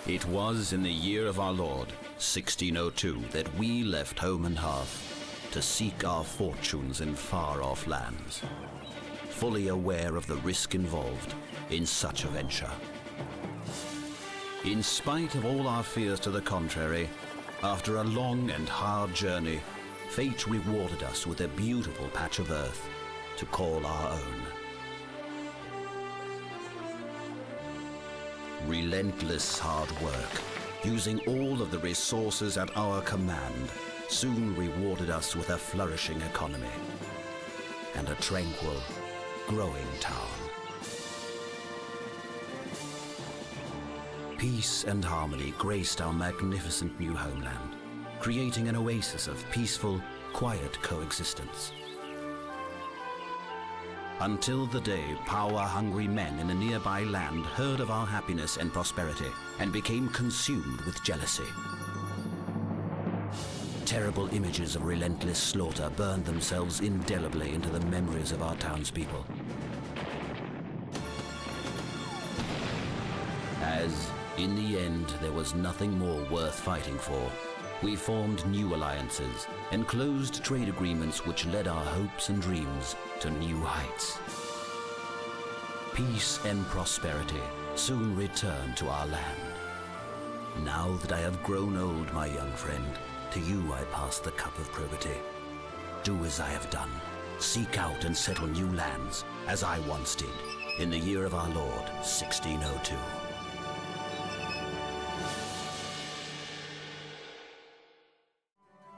It was in the year of our Lord, 1602, that we left home and hearth to seek our fortunes in far-off lands, fully aware of the risk involved in such a venture. In spite of all our fears to the contrary, after a long and hard journey, fate rewarded us with a beautiful patch of earth to call our own. Relentless hard work, using all of the resources at our command, soon rewarded us with a flourishing economy and a tranquil, growing town. Peace and harmony graced our magnificent new homeland, creating an oasis of peaceful, quiet coexistence. Until the day power-hungry men in a nearby land heard of our happiness and prosperity and became consumed with jealousy. Terrible images of relentless slaughter burned themselves indelibly into the memories of our townspeople. As, in the end, there was nothing more worth fighting for, we formed new alliances and closed trade agreements which led our hopes and dreams to new heights. Peace and prosperity soon returned to our land. Now that I have grown old, my young friend, to you I pass the cup of probity. Do as I have done. Seek out and settle new lands, as I once did, in the year of our Lord, 1602.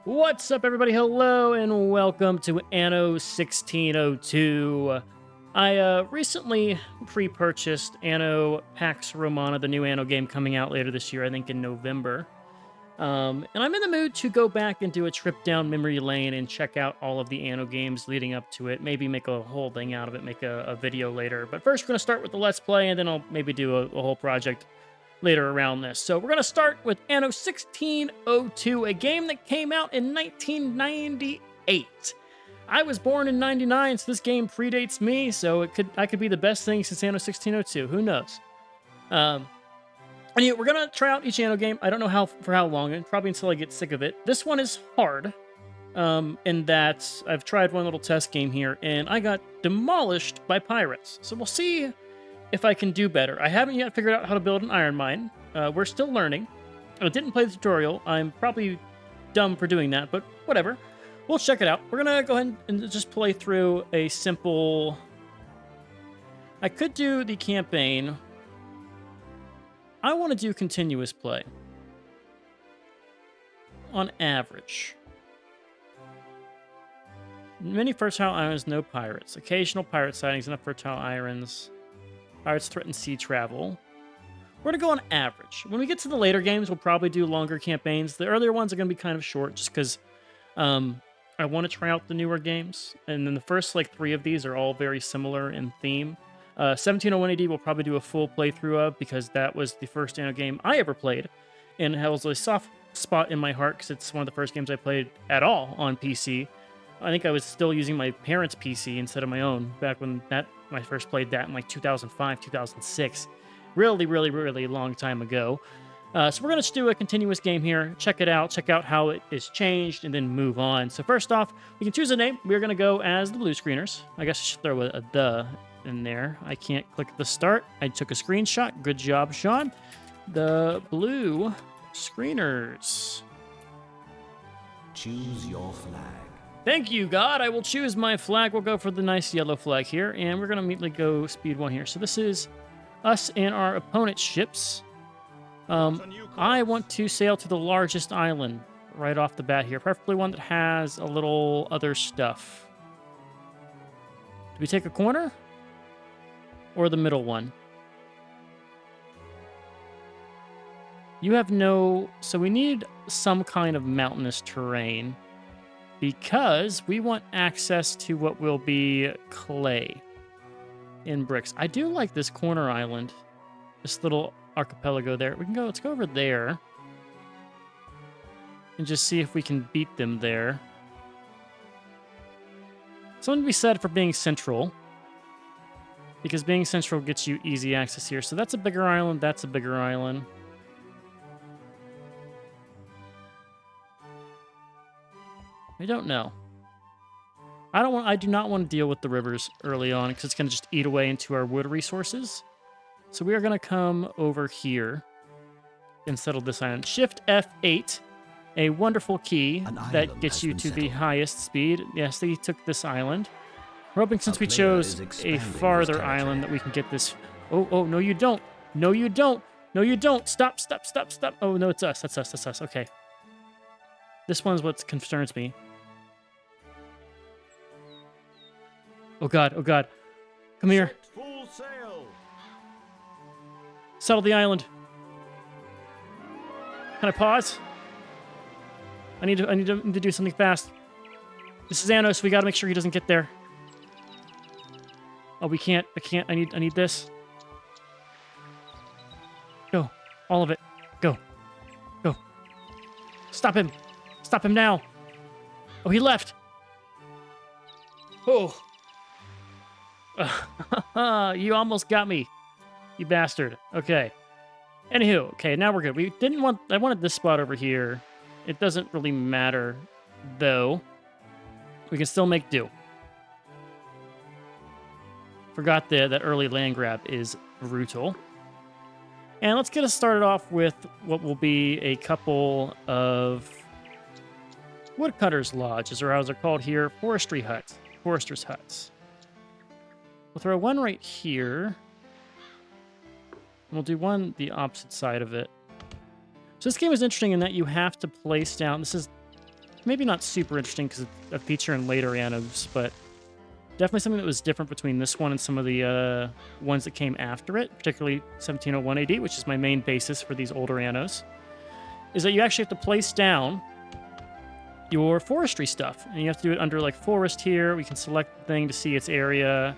What's up, everybody? Hello, and welcome to Anno 1602. I recently pre-purchased Anno Pax Romana, the new Anno game coming out later this year, I think in November. And I'm in the mood to go back and do a trip down memory lane and check out all of the Anno games leading up to it. Maybe make a whole thing out of it, make a video later. But first, we're going to start with the Let's Play, and then I'll maybe do a whole project later around this. So we're going to start with Anno 1602, a game that came out in 1998. I was born in 99, so this game predates me, so I could be the best thing since Anno 1602. Who knows? Anyway, we're going to try out each Anno game. I don't know for how long, and probably until I get sick of it. This one is hard, in that I've tried one little test game here, and I got demolished by pirates. So we'll see if I can do better. I haven't yet figured out how to build an iron mine. We're still learning. I didn't play the tutorial. I'm probably dumb for doing that, but whatever. We'll check it out. We're going to go ahead and just play through a simple... I could do the campaign. I want to do continuous play. On average. Many fertile islands, no pirates. Occasional pirate sightings, enough fertile islands. Pirates threaten sea travel. We're going to go on average. When we get to the later games, we'll probably do longer campaigns. The earlier ones are going to be kind of short just because I want to try out the newer games. And then the first 3 of these are all very similar in theme. 1701 AD we'll probably do a full playthrough of because that was the first Anno game I ever played. And it has a soft spot in my heart because it's one of the first games I played at all on PC. I think I was still using my parents' PC instead of my own back when I first played that in 2005, 2006. Really, really, really long time ago. So we're going to do a continuous game here. Check it out. Check out how it is changed and then move on. So first off, we can choose a name. We're going to go as the blue screeners. I guess I should throw a "the" in there. I can't click the start. I took a screenshot. Good job, Sean. The blue screeners. Choose your flag. Thank you, God. I will choose my flag. We'll go for the nice yellow flag here, and we're going to immediately go speed 1 here. So this is us and our opponent's ships. I want to sail to the largest island right off the bat here, preferably one that has a little other stuff. Do we take a corner? Or the middle one? You have no... So we need some kind of mountainous terrain because we want access to what will be clay in bricks. I do like this corner island, this little archipelago there. Let's go over there and just see if we can beat them there. Something to be said for being central, because being central gets you easy access here. So that's a bigger island, that's a bigger island. I don't know. I do not want to deal with the rivers early on because it's going to just eat away into our wood resources. So we are going to come over here and settle this island. Shift F8, a wonderful key An that island gets has you been to the settled. highest speed. Yes, they took this island. We're hoping since we player chose is a expanding his farther territory. island that we can get this. Oh, no, you don't. No, you don't. No, you don't. Stop. Oh, no, it's us. That's us. Okay. This one's what concerns me. Oh, God. Come here. Full sail. Settle the island. Can I pause? I need to do something fast. This is Anno, so we gotta make sure he doesn't get there. Oh, we can't. I need this. Go. All of it. Go. Stop him. Stop him now. Oh, he left. Oh. You almost got me. You bastard. Okay. Anywho, okay, now we're good. I wanted this spot over here. It doesn't really matter, though. We can still make do. Forgot that early land grab is brutal. And let's get us started off with what will be a couple of woodcutters' lodges, or as they're called here, forestry huts, foresters' huts. We'll throw one right here. And we'll do one the opposite side of it. So this game is interesting in that you have to place down. This is maybe not super interesting because it's a feature in later Annos, but definitely something that was different between this one and some of the ones that came after it, particularly 1701 AD, which is my main basis for these older Annos, is that you actually have to place down your forestry stuff. And you have to do it under like forest here. We can select the thing to see its area.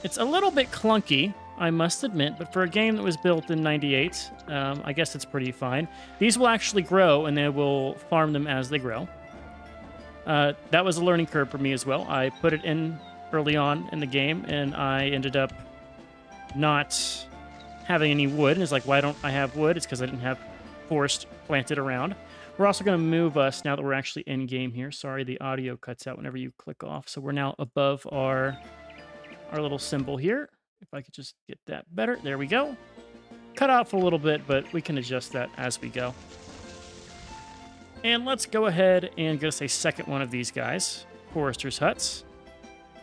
It's a little bit clunky, I must admit, but for a game that was built in 98, I guess it's pretty fine. These will actually grow, and they will farm them as they grow. That was a learning curve for me as well. I put it in early on in the game, and I ended up not having any wood. And it's like, why don't I have wood? It's because I didn't have forest planted around. We're also going to move us now that we're actually in game here. Sorry, the audio cuts out whenever you click off. So we're now above our little symbol here. If I could just get that better. There we go. Cut off a little bit, but we can adjust that as we go. And let's go ahead and get us a second one of these guys. Foresters' huts.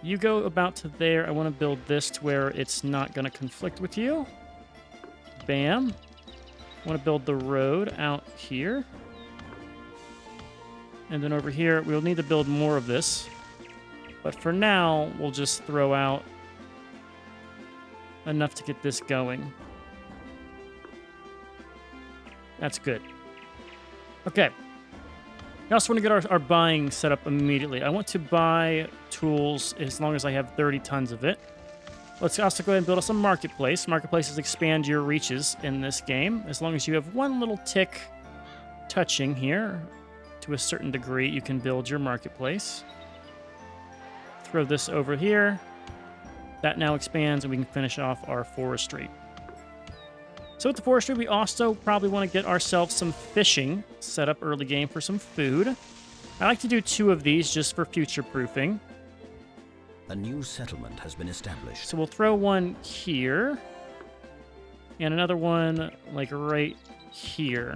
You go about to there. I want to build this to where it's not going to conflict with you. Bam. I want to build the road out here. And then over here, we'll need to build more of this. But for now, we'll just throw out enough to get this going. That's good. Okay. I also want to get our buying set up immediately. I want to buy tools as long as I have 30 tons of it. Let's also go ahead and build us a marketplace. Marketplaces expand your reaches in this game. As long as you have one little tick touching here, to a certain degree, you can build your marketplace. Throw this over here. That now expands, and we can finish off our forestry. So with the forestry, we also probably want to get ourselves some fishing set up early game for some food. I like to do 2 of these just for future proofing. A new settlement has been established. So we'll throw one here. And another one like right here.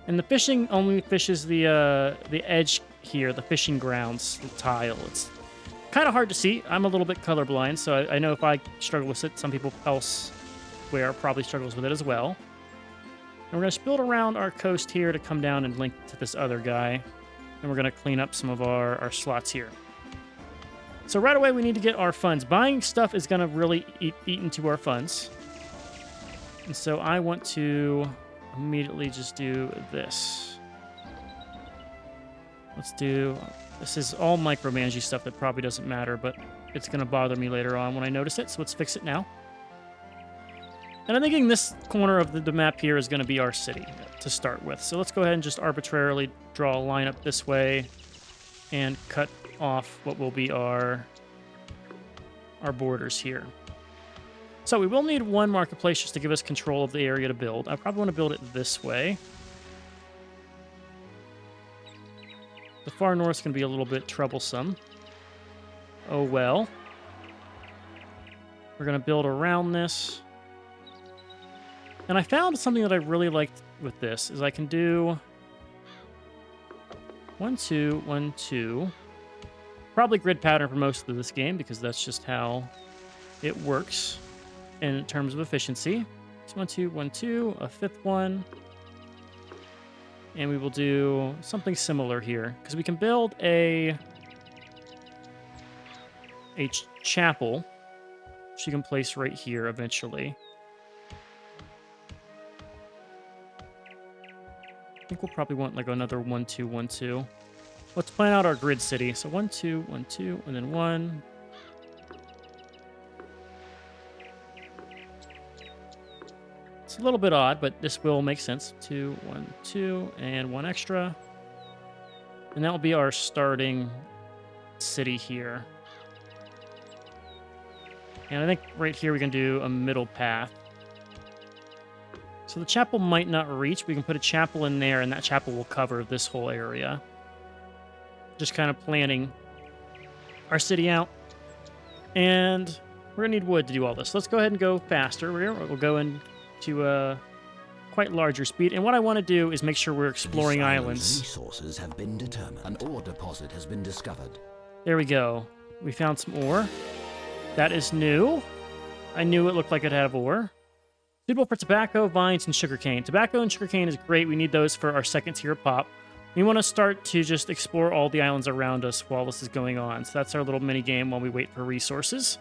And the fishing only fishes the edge here, the fishing grounds, the tile. It's kind of hard to see. I'm a little bit colorblind, so I know if I struggle with it, some people elsewhere probably struggles with it as well. And we're going to build around our coast here to come down and link to this other guy. And we're going to clean up some of our slots here. So right away, we need to get our funds. Buying stuff is going to really eat into our funds. And so I want to immediately just do this. This is all micromanaging stuff that probably doesn't matter, but it's going to bother me later on when I notice it, so let's fix it now. And I'm thinking this corner of the map here is going to be our city to start with. So let's go ahead and just arbitrarily draw a line up this way and cut off what will be our borders here. So we will need one marketplace just to give us control of the area to build. I probably want to build it this way. The far north's going to be a little bit troublesome. Oh well. We're going to build around this. And I found something that I really liked with this is I can do 1, 2, 1, 2. Probably grid pattern for most of this game because that's just how it works in terms of efficiency. So 1, 2, 1, 2, a fifth one. And we will do something similar here because we can build a chapel, which you can place right here eventually. I think we'll probably want like another 1, 2, 1, 2. Let's plan out our grid city. So 1, 2, 1, 2, and then 1. It's a little bit odd, but this will make sense. 2, 1, 2, and 1 extra. And that will be our starting city here. And I think right here we can do a middle path. So the chapel might not reach. We can put a chapel in there, and that chapel will cover this whole area. Just kind of planning our city out. And we're going to need wood to do all this. Let's go ahead and go faster. We'll go into a quite larger speed. And what I want to do is make sure we're exploring islands. Resources have been determined. An ore deposit has been discovered. There we go. We found some ore. That is new. I knew it looked like it had ore. Suitable for tobacco, vines, and sugarcane. Tobacco and sugarcane is great. We need those for our second tier pop. We want to start to just explore all the islands around us while this is going on. So that's our little mini game while we wait for resources.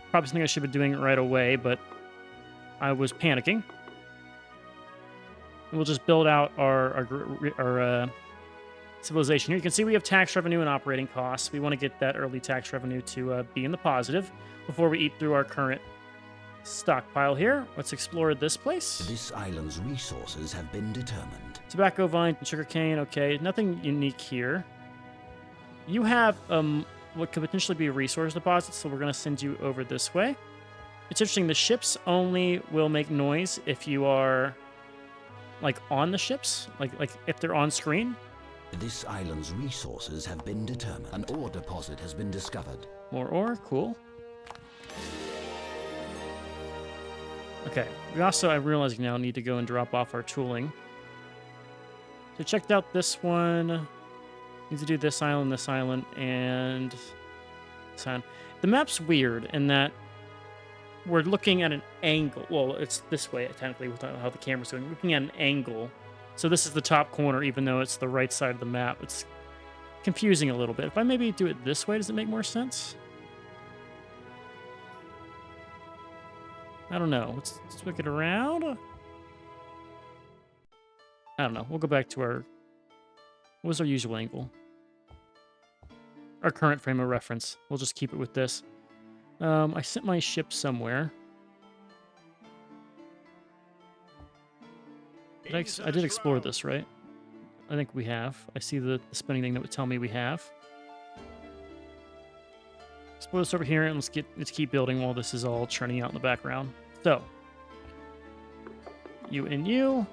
Probably something I should have been doing right away, but I was panicking. And we'll just build out our civilization here. You can see we have tax revenue and operating costs. We want to get that early tax revenue to be in the positive before we eat through our current stockpile here. Let's explore this place. This island's resources have been determined. Tobacco, vine, and sugarcane. Okay, nothing unique here. You have what could potentially be resource deposits, so we're going to send you over this way. It's interesting. The ships only will make noise if you are like on the ships, like if they're on screen. This island's resources have been determined. An ore deposit has been discovered. More ore, cool. Okay, we also, I'm realizing now, need to go and drop off our tooling. So checked out this one. Need to do this island, and this island. The map's weird in that we're looking at an angle. Well, it's this way, technically, with how the camera's going. We're looking at an angle. So this is the top corner, even though it's the right side of the map. It's confusing a little bit. If I maybe do it this way, does it make more sense? I don't know. Let's look it around. I don't know. We'll go back to our... What was our usual angle? Our current frame of reference. We'll just keep it with this. I sent my ship somewhere. I did explore this, right? I think we have. I see the spinning thing that would tell me we have. Explore this over here, and let's keep building while this is all churning out in the background. So, you and you.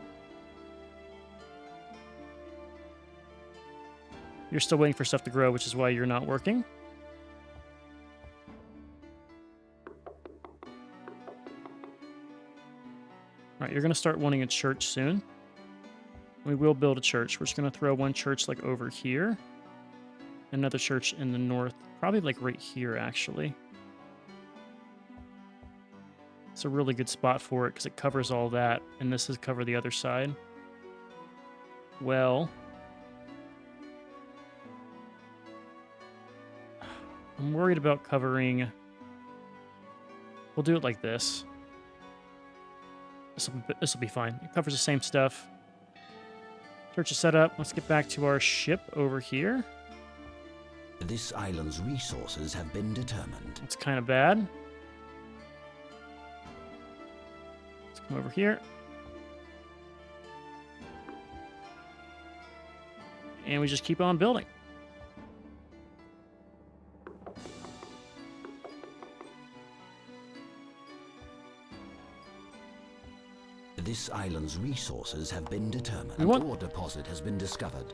You're still waiting for stuff to grow, which is why you're not working. All right, you're going to start wanting a church soon. We will build a church. We're just going to throw one church like over here. Another church in the north. Probably like right here, actually. It's a really good spot for it because it covers all that. And this is cover the other side. Well, I'm worried about covering... We'll do it like this. This will be fine. It covers the same stuff. Church is set up. Let's get back to our ship over here. This island's resources have been determined. It's kind of bad. Let's come over here. And we just keep on building. This island's resources have been determined. An ore deposit has been discovered.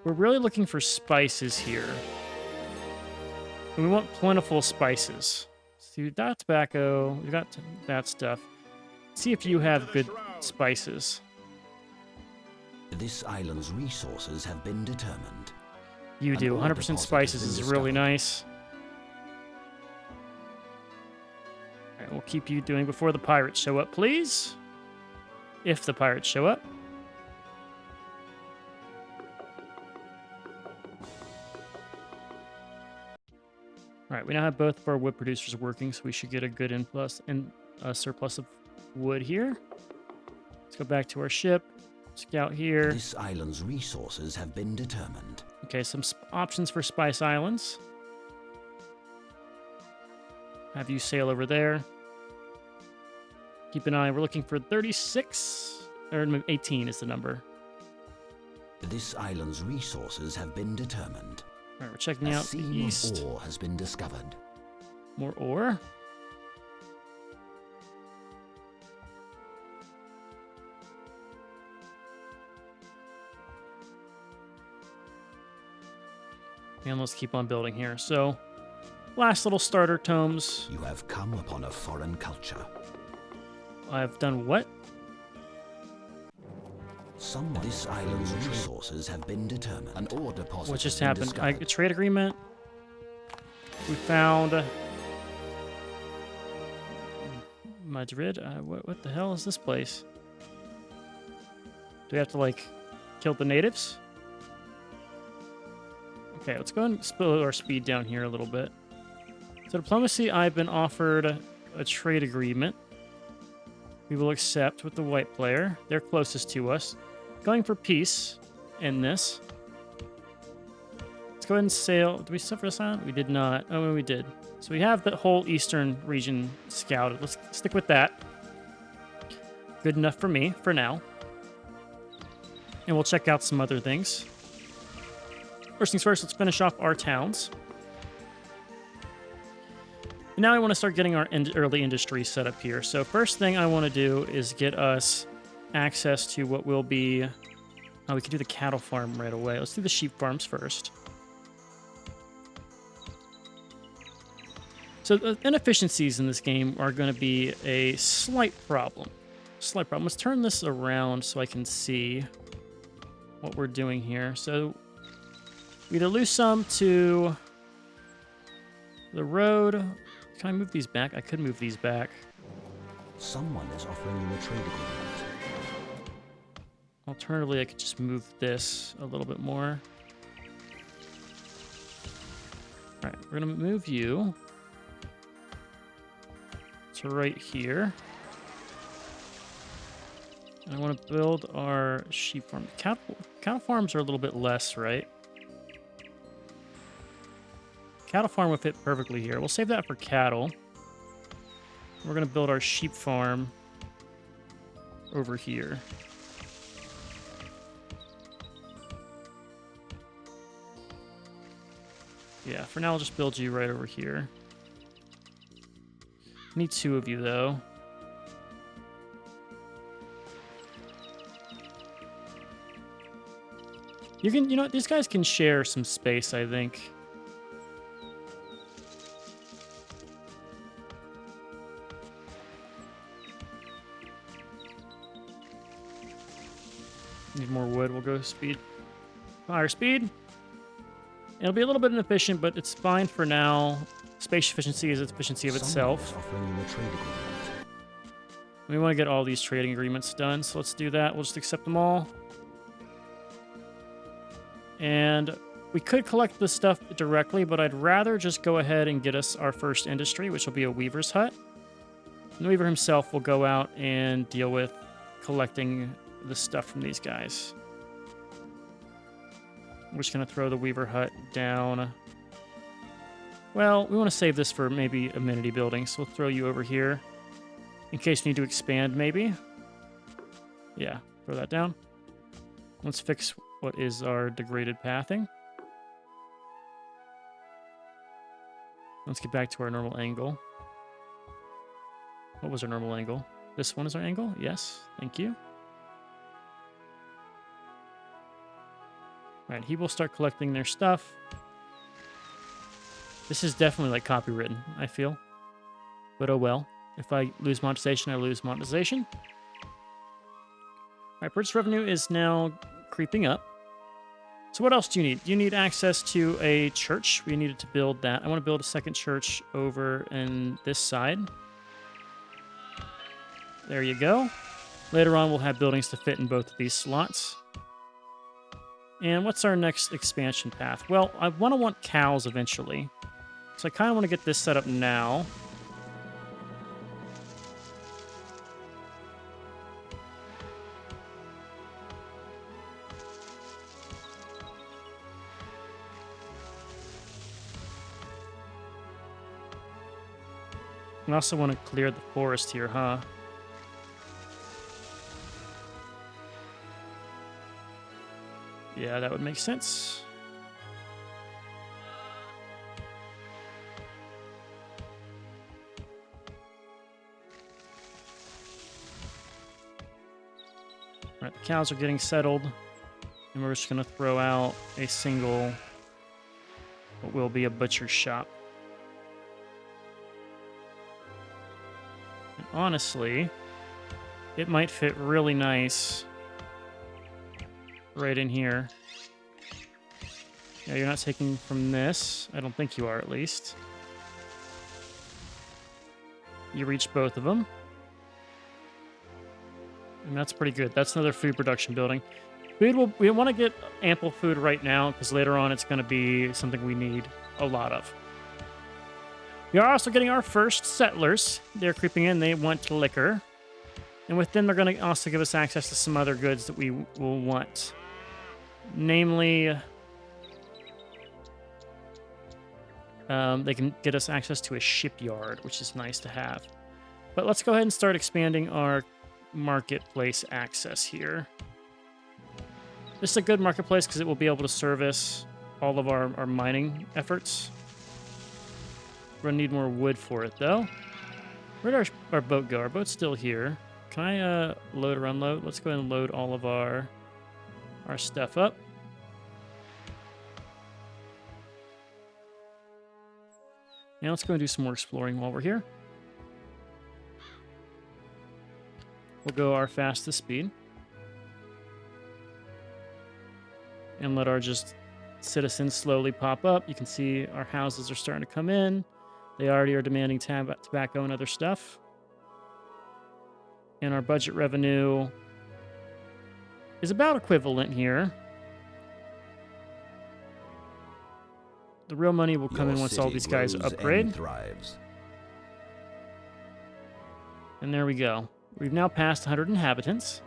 We're really looking for spices here. And we want plentiful spices. So we've got tobacco, we've got that stuff. See if you have good spices. This island's resources have been determined. You do. An ore 100% deposit spices has is been really discovered. nice. All right, we'll keep you doing before the pirates show up, please. If the pirates show up. All right, we now have both of our wood producers working, so we should get a good surplus of wood here. Let's go back to our ship. Scout here. This island's resources have been determined. Okay, some options for Spice Islands. Have you sail over there. Keep an eye. We're looking for 36, or 18 is the number. This island's resources have been determined. All right, we're checking A out the seam east. of ore has been discovered. More ore. And let's keep on building here. So, last little starter tomes. You have come upon a foreign culture. I've done what? This island's resources have been determined. An ore deposit What just has been happened? A discovered. trade agreement. We found Madrid. What the hell is this place? Do we have to like kill the natives? Okay, let's go and slow our speed down here a little bit. So diplomacy, I've been offered a trade agreement. We will accept with the white player. They're closest to us. Going for peace in this. Let's go ahead and sail. Did we suffer this island? We did not. Oh, no, we did. So we have the whole eastern region scouted. Let's stick with that. Good enough for me for now. And we'll check out some other things. First things first, let's finish off our towns. And now I want to start getting our early industry set up here. So first thing I want to do is get us access to what will be... Oh, we can do the cattle farm right away. Let's do the sheep farms first. So the inefficiencies in this game are going to be a slight problem. Slight problem. Let's turn this around so I can see what we're doing here. So we either lose some to the road. Can I move these back? I could move these back. Someone is offering you a trade agreement. Alternatively, I could just move this a little bit more. All right, we're going to move you to right here. And I want to build our sheep farm. Cattle farms are a little bit less, right? Cattle farm would fit perfectly here. We'll save that for cattle. We're going to build our sheep farm over here. Yeah, for now I'll just build you right over here. Need 2 of you, though. You know what? These guys can share some space, I think. Need more wood. We'll go speed. Higher speed. It'll be a little bit inefficient, but it's fine for now. Space efficiency is its efficiency of Someone itself. is offering you a trade agreement. We want to get all these trading agreements done, so let's do that. We'll just accept them all. And we could collect this stuff directly, but I'd rather just go ahead and get us our first industry, which will be a weaver's hut. And the weaver himself will go out and deal with collecting the stuff from these guys. We're just going to throw the weaver hut down. Well, we want to save this for maybe amenity building, so we'll throw you over here. In case we need to expand, maybe. Yeah, throw that down. Let's fix what is our degraded pathing. Let's get back to our normal angle. What was our normal angle? This one is our angle? Yes, thank you. Right, he will start collecting their stuff. This is definitely like copywritten, I feel. But oh well. If I lose monetization, I lose monetization. All right, purchase revenue is now creeping up. So what else do you need? You need access to a church. We needed to build that. I want to build a second church over in this side. There you go. Later on, we'll have buildings to fit in both of these slots. And what's our next expansion path? Well, I want cows eventually. So I kind of want to get this set up now. I also want to clear the forest here, huh? Yeah, that would make sense. All right, the cows are getting settled. And we're just going to throw out a single, what will be a butcher's shop. And honestly, it might fit really nice right in here. Yeah, you're not taking from this. I don't think you are, at least. You reach both of them. And that's pretty good. That's another food production building. We want to get ample food right now, because later on it's going to be something we need a lot of. We are also getting our first settlers. They're creeping in. They want liquor. And with them, they're going to also give us access to some other goods that we will want. Namely, they can get us access to a shipyard, which is nice to have. But let's go ahead and start expanding our marketplace access here. This is a good marketplace because it will be able to service all of our mining efforts. We're going to need more wood for it, though. Where'd our boat go? Our boat's still here. Can I load or unload? Let's go ahead and load all of our stuff up. Now let's go and do some more exploring while we're here. We'll go our fastest speed. And let our just citizens slowly pop up. You can see our houses are starting to come in. They already are demanding tobacco and other stuff. And our budget revenue is about equivalent here. The real money will come in once all these guys upgrade. And there we go. We've now passed 100 inhabitants.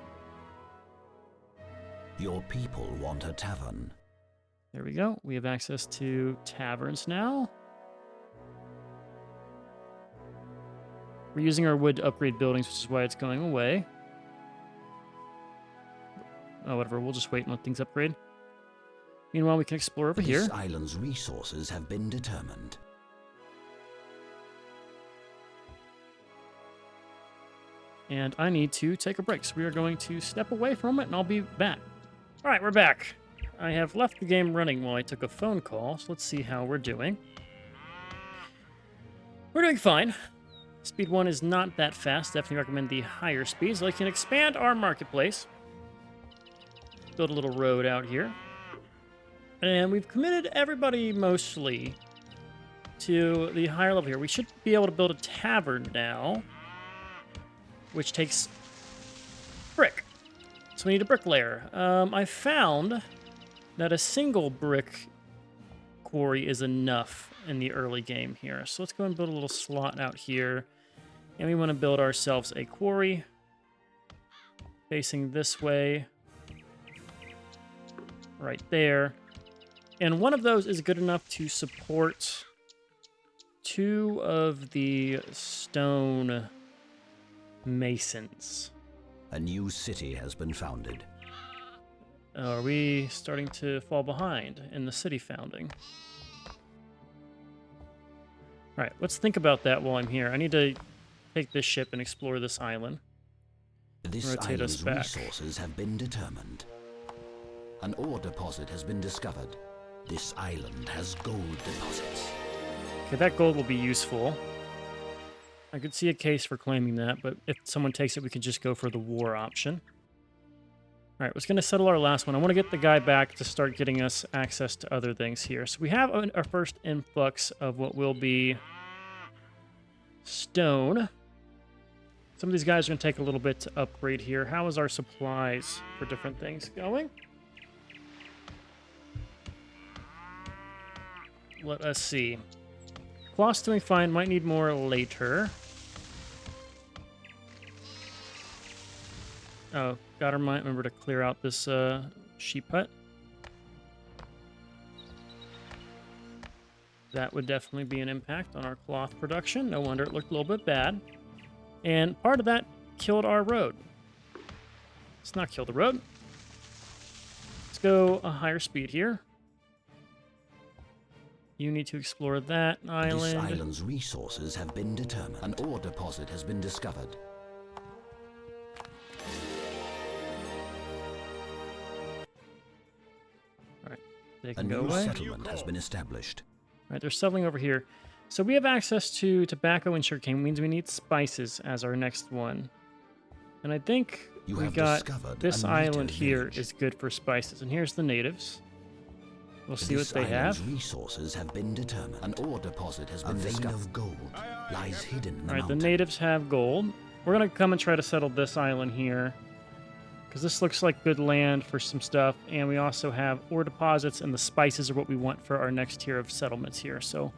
Your people want a tavern. There we go. We have access to taverns now. We're using our wood to upgrade buildings, which is why it's going away. Oh, whatever. We'll just wait and let things upgrade. Meanwhile, we can explore over here. This island's resources have been determined. And I need to take a break, so we are going to step away from it, and I'll be back. All right, we're back. I have left the game running while I took a phone call, so let's see how we're doing. We're doing fine. Speed 1 is not that fast. Definitely recommend the higher speeds. So I can expand our marketplace. Build a little road out here. And we've committed everybody mostly to the higher level here. We should be able to build a tavern now, which takes brick. So we need a bricklayer. I found that a single brick quarry is enough in the early game here. So let's go and build a little slot out here. And we want to build ourselves a quarry facing this way. Right there. And one of those is good enough to support 2 of the stone masons. A new city has been founded. Are we starting to fall behind in the city founding? All right, let's think about that while I'm here. I need to take this ship and explore this island. This Rotate us island's back. resources have been determined. An ore deposit has been discovered. This island has gold deposits. Okay, that gold will be useful. I could see a case for claiming that, but if someone takes it, we could just go for the war option. All right, was going to settle our last one. I want to get the guy back to start getting us access to other things here. So we have our first influx of what will be stone. Some of these guys are going to take a little bit to upgrade here. How is our supplies for different things going? Let us see. Cloth's doing fine. Might need more later. Oh, gotta remember to clear out this sheep hut. That would definitely be an impact on our cloth production. No wonder it looked a little bit bad. And part of that killed our road. Let's not kill the road. Let's go a higher speed here. You need to explore that island. This island's resources have been determined. An ore deposit has been discovered. They A can go new away. settlement has been established. All right, they're settling over here. So we have access to tobacco and sugarcane. Means we need spices as our next one. And I think You we have got discovered this a island native here village. is good for spices. And here's the natives. We'll see what This they island's have. resources have been determined. An ore deposit has been discovered. A vein of gold lies hidden in the All right, the mountain. natives have gold. We're going to come and try to settle this island here, because this looks like good land for some stuff. And we also have ore deposits, and the spices are what we want for our next tier of settlements here. So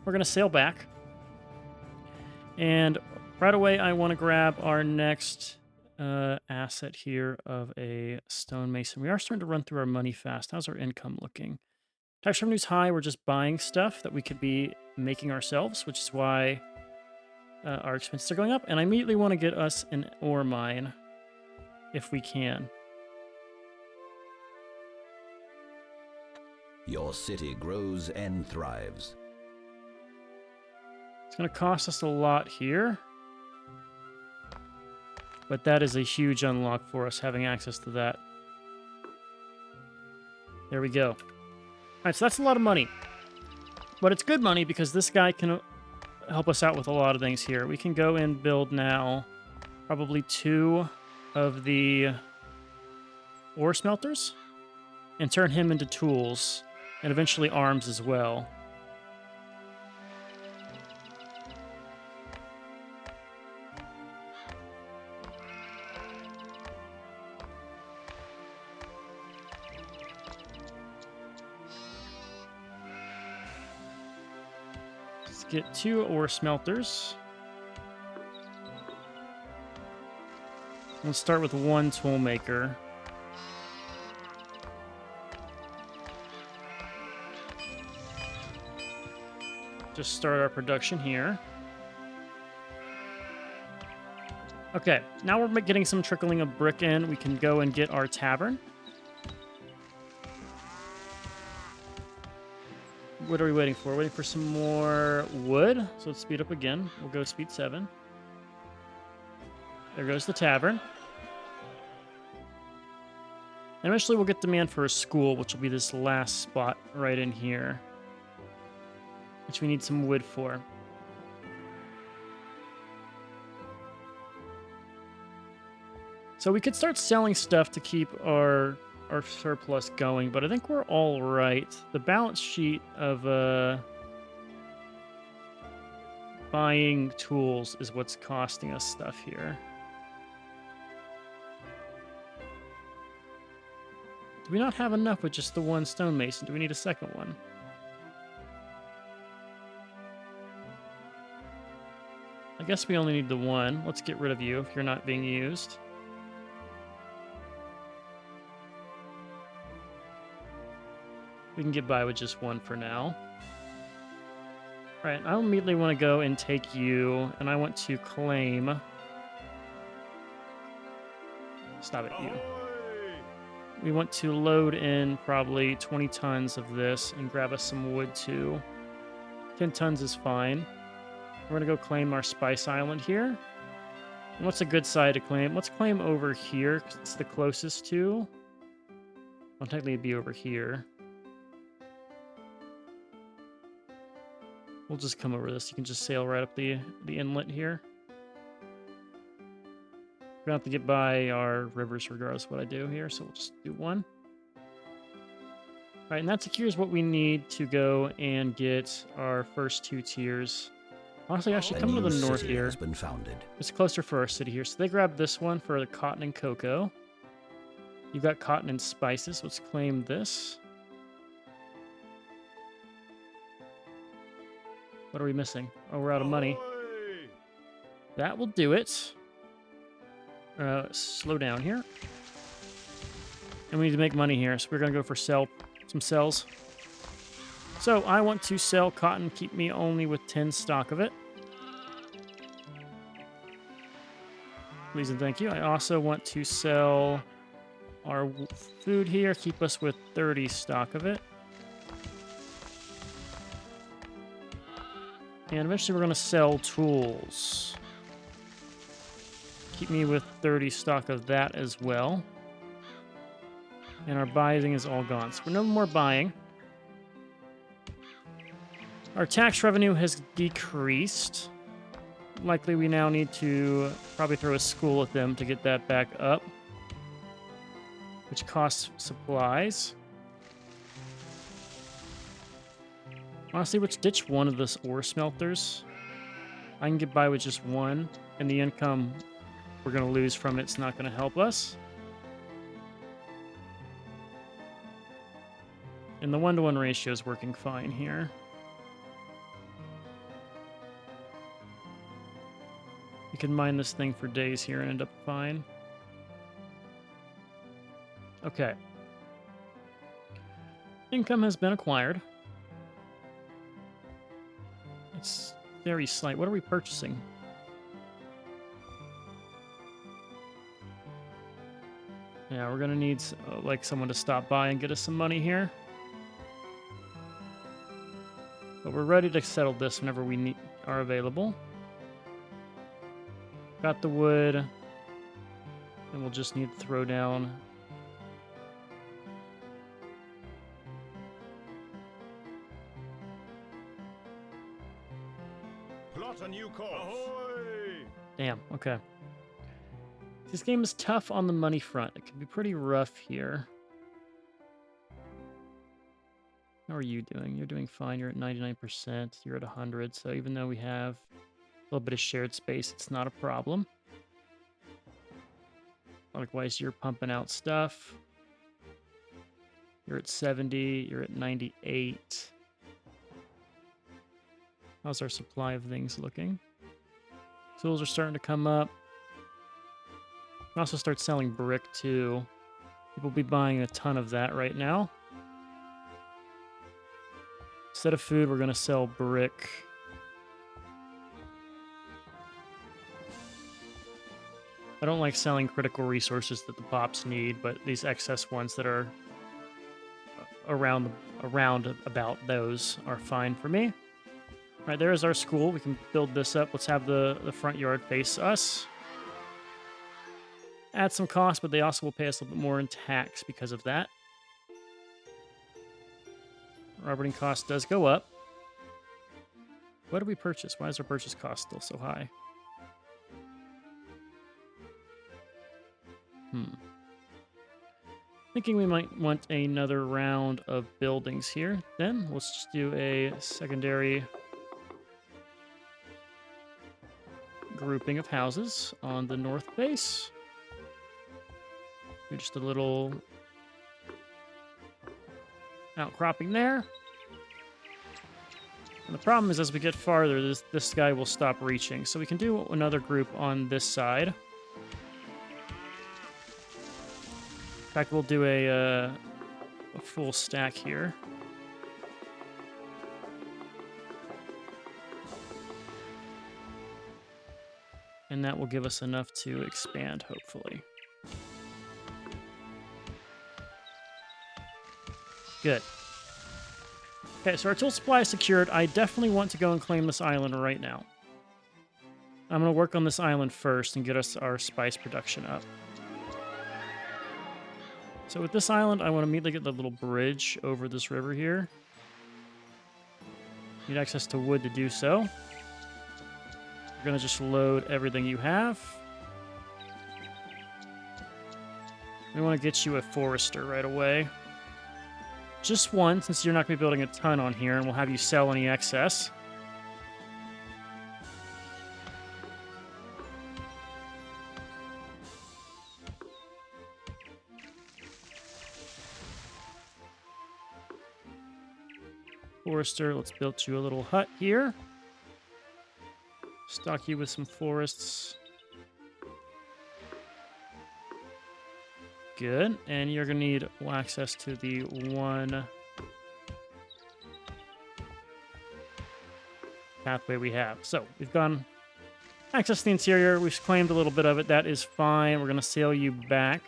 we're going to sail back. And right away, I want to grab our next asset here of a stonemason. We are starting to run through our money fast. How's our income looking? Tax revenue's high. We're just buying stuff that we could be making ourselves, which is why our expenses are going up. And I immediately want to get us an ore mine if we can. Your city grows and thrives. It's going to cost us a lot here, but that is a huge unlock for us, having access to that. There we go. All right, so that's a lot of money, but it's good money because this guy can help us out with a lot of things here. We can go and build now probably 2 of the ore smelters and turn him into tools and eventually arms as well. Let's get 2 ore smelters. Let's start with 1 tool maker. Just start our production here. Okay, now we're getting some trickling of brick in. We can go and get our tavern. What are we waiting for? Waiting for some more wood. So let's speed up again. We'll go speed 7. There goes the tavern. And eventually we'll get demand for a school, which will be this last spot right in here, which we need some wood for. So we could start selling stuff to keep our surplus going, but I think we're all right. The balance sheet of buying tools is what's costing us stuff here. Do we not have enough with just the 1 stonemason? Do we need a second one? I guess we only need the 1. Let's get rid of you if you're not being used. We can get by with just 1 for now. All right, I immediately want to go and take you, and I want to claim... Stop it, you. We want to load in probably 20 tons of this and grab us some wood too. 10 tons is fine. We're going to go claim our spice island here. And what's a good side to claim? Let's claim over here because it's the closest to. Well, technically it'd be over here. We'll just come over this. You can just sail right up the inlet here. We're gonna have to get by our rivers regardless of what I do here, so we'll just do one. All right, and that secures what we need to go and get our first 2 tiers. Honestly, actually, A come to new the north city here. has been founded. It's closer for our city here. So they grabbed this one for the cotton and cocoa. You've got cotton and spices. Let's claim this. What are we missing? Oh, we're out of money. That will do it. Slow down here. And we need to make money here, so we're going to go for some cells. So I want to sell cotton, keep me only with 10 stock of it. Please and thank you. I also want to sell our food here, keep us with 30 stock of it. And eventually we're going to sell tools. Keep me with 30 stock of that as well. And our buying is all gone. So we're no more buying. Our tax revenue has decreased. Likely we now need to probably throw a school at them to get that back up, which costs supplies. Honestly, let's ditch one of this ore smelters. I can get by with just one, and the income we're going to lose from it's not going to help us. And the 1-to-1 ratio is working fine here. You can mine this thing for days here and end up fine. Okay. Income has been acquired. It's very slight. What are we purchasing? Yeah, we're gonna need like someone to stop by and get us some money here. But we're ready to settle this whenever we are available. Got the wood, and we'll just need to throw down. Plot a new course. Ahoy! Damn, okay. This game is tough on the money front. It can be pretty rough here. How are you doing? You're doing fine. You're at 99%. You're at 100. So even though we have a little bit of shared space, it's not a problem. Likewise, you're pumping out stuff. You're at 70. You're at 98. How's our supply of things looking? Tools are starting to come up. We also start selling brick too. People will be buying a ton of that right now. Instead of food, we're going to sell brick. I don't like selling critical resources that the pops need, but these excess ones that are around about those are fine for me. All right, there's our school. We can build this up. Let's have the front yard face us. Add some cost, but they also will pay us a little bit more in tax because of that. Our operating cost does go up. What did we purchase? Why is our purchase cost still so high? Thinking we might want another round of buildings here. Then let's just do a secondary grouping of houses on the north base. Just a little outcropping there. And the problem is as we get farther, this guy will stop reaching. So we can do another group on this side. In fact, we'll do a full stack here. And that will give us enough to expand, hopefully. Good. Okay, so our tool supply is secured. I definitely want to go and claim this island right now. I'm going to work on this island first and get us our spice production up. So with this island, I want to immediately get the little bridge over this river here. Need access to wood to do so. You're going to just load everything you have. We want to get you a forester right away. Just one, since you're not going to be building a ton on here, and we'll have you sell any excess. Forester, let's build you a little hut here. Stock you with some forests. Good. And you're going to need access to the one pathway we have. So we've gone access to the interior. We've claimed a little bit of it. That is fine. We're going to sail you back.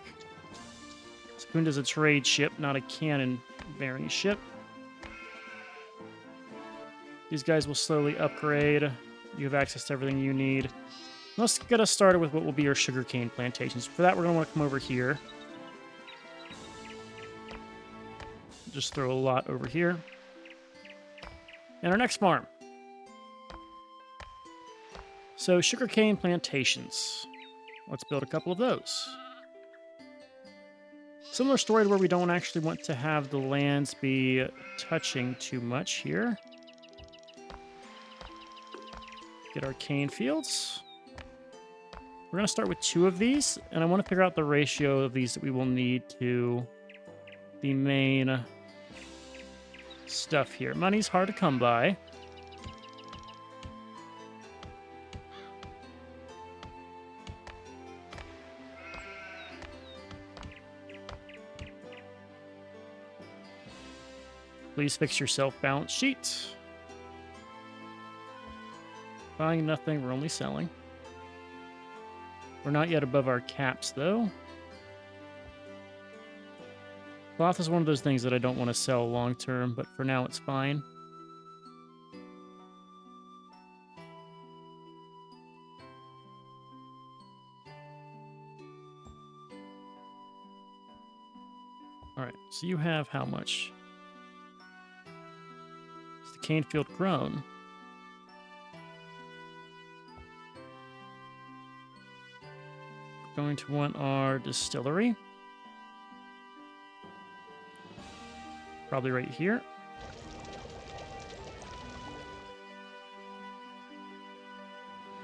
Sekunda's a trade ship, not a cannon-bearing ship. These guys will slowly upgrade. You have access to everything you need. Let's get us started with what will be our sugarcane plantations. For that, we're going to want to come over here. Just throw a lot over here. And our next farm. So, sugarcane plantations. Let's build a couple of those. Similar story to where we don't actually want to have the lands be touching too much here. Get our cane fields. We're going to start with 2 of these, and I want to figure out the ratio of these that we will need to the main stuff here. Money's hard to come by. Please fix your self-balance sheet. Buying nothing, we're only selling. We're not yet above our caps, though. Cloth is one of those things that I don't want to sell long-term, but for now it's fine. Alright, so you have how much? Is the cane field grown? Going to want our distillery. Probably right here.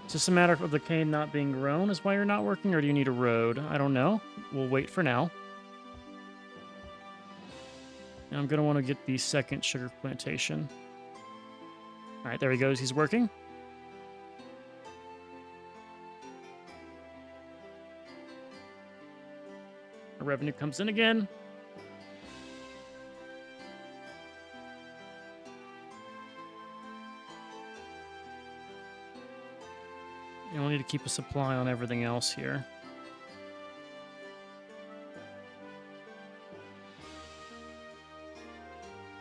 Is this a matter of the cane not being grown is why you're not working, or do you need a road? I don't know. We'll wait for now. And I'm going to want to get the second sugar plantation. All right, there he goes. He's working. Our revenue comes in again. And we'll need to keep a supply on everything else here.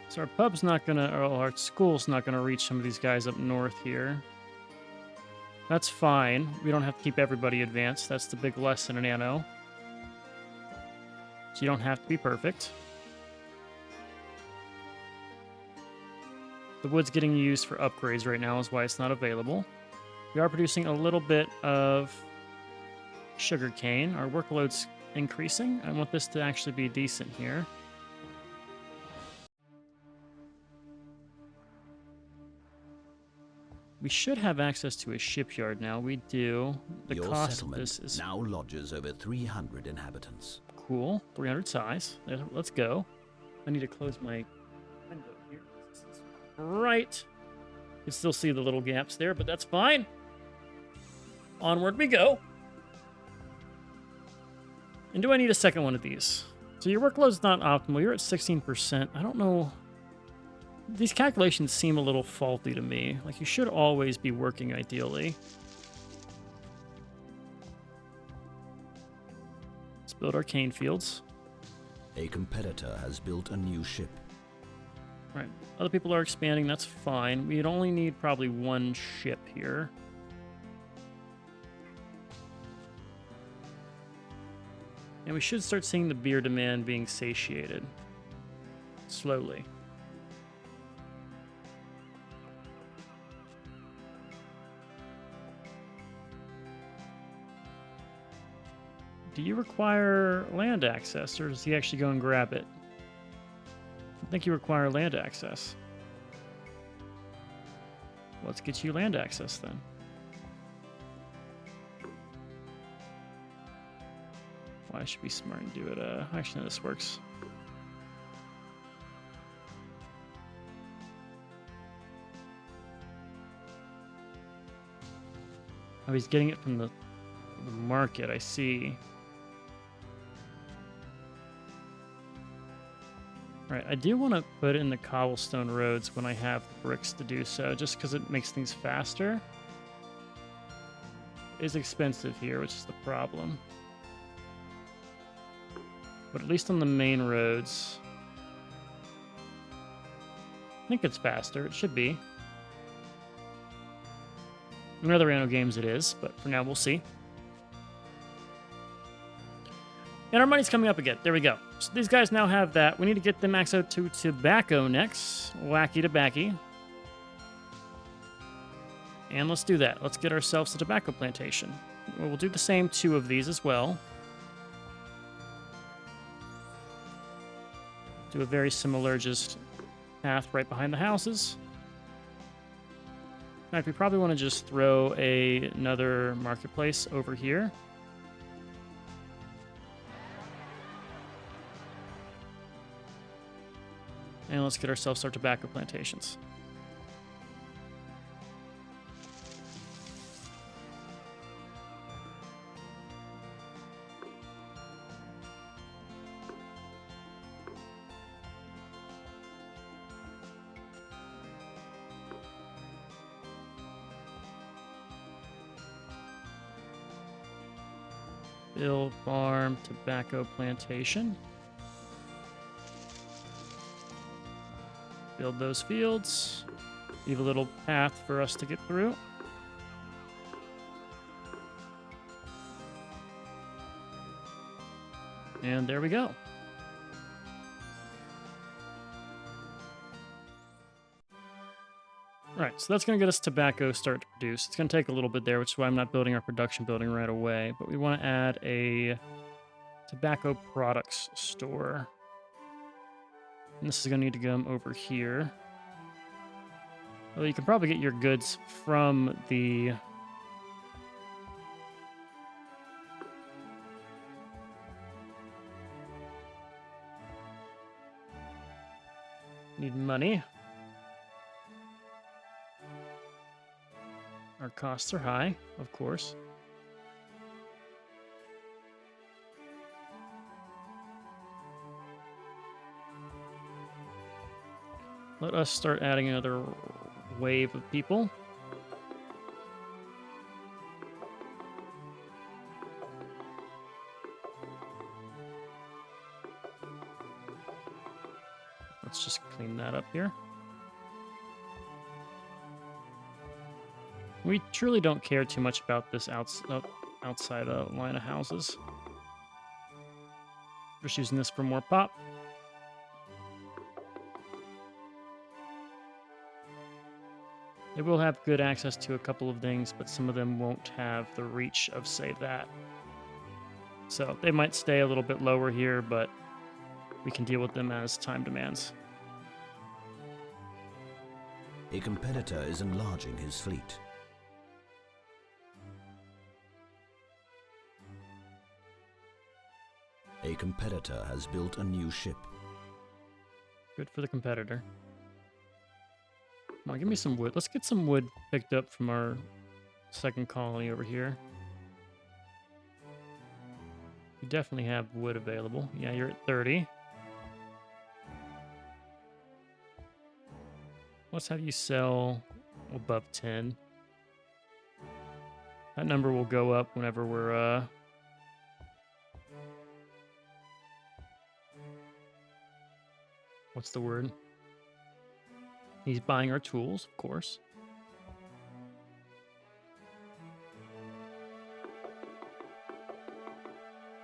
So our pub's not gonna, or our school's not gonna reach some of these guys up north here. That's fine. We don't have to keep everybody advanced. That's the big lesson in Anno. So you don't have to be perfect. The wood's getting used for upgrades right now is why it's not available. We are producing a little bit of sugar cane. Our workload's increasing. I want this to actually be decent here. We should have access to a shipyard now. We do. The Your cost of settlement this is now lodges over 300 inhabitants. cool. 300 size. Let's go. I need to close my window here. Right. You can still see the little gaps there, but that's fine. Onward we go. And do I need a second one of these? So your workload's not optimal. You're at 16%. I don't know. These calculations seem a little faulty to me. Like, you should always be working ideally. Let's build our cane fields. A competitor has built a new ship. Right. Other people are expanding. That's fine. We'd only need probably one ship here. And we should start seeing the beer demand being satiated. Slowly. Do you require land access, or does he actually go and grab it? I think you require land access. Let's get you land access then. Well, I should be smart and do it. Actually, no, this works. Oh, he's getting it from the market, I see. Right, I do want to put in the cobblestone roads when I have the bricks to do so, just because it makes things faster. It is expensive here, which is the problem. But at least on the main roads, I think it's faster. It should be. In other Anno games it is, but for now we'll see. And our money's coming up again. There we go. So these guys now have that. We need to get them maxed out to tobacco next. Wacky tobacco. And let's do that. Let's get ourselves a tobacco plantation. We'll do the same 2 of these as well. Do a very similar just path right behind the houses. In fact, we probably want to just throw another marketplace over here. And let's get ourselves our tobacco plantations. Build farm, tobacco plantation. Build those fields. Leave a little path for us to get through. And there we go. Right, so that's going to get us tobacco start to produce. It's going to take a little bit there, which is why I'm not building our production building right away. But we want to add a tobacco products store. And this is going to need to come over here. Well, you can probably get your goods from the... Need money. Our costs are high, of course. Let us start adding another wave of people. Let's just clean that up here. We truly don't care too much about this outside line of houses. Just using this for more pop. They will have good access to a couple of things, but some of them won't have the reach of, say, that. So they might stay a little bit lower here, but we can deal with them as time demands. A competitor is enlarging his fleet. A competitor has built a new ship. Good for the competitor. Come on, give me some wood. Let's get some wood picked up from our second colony over here. You definitely have wood available. Yeah, you're at 30. Let's have you sell above 10. That number will go up whenever we're what's the word? He's buying our tools, of course.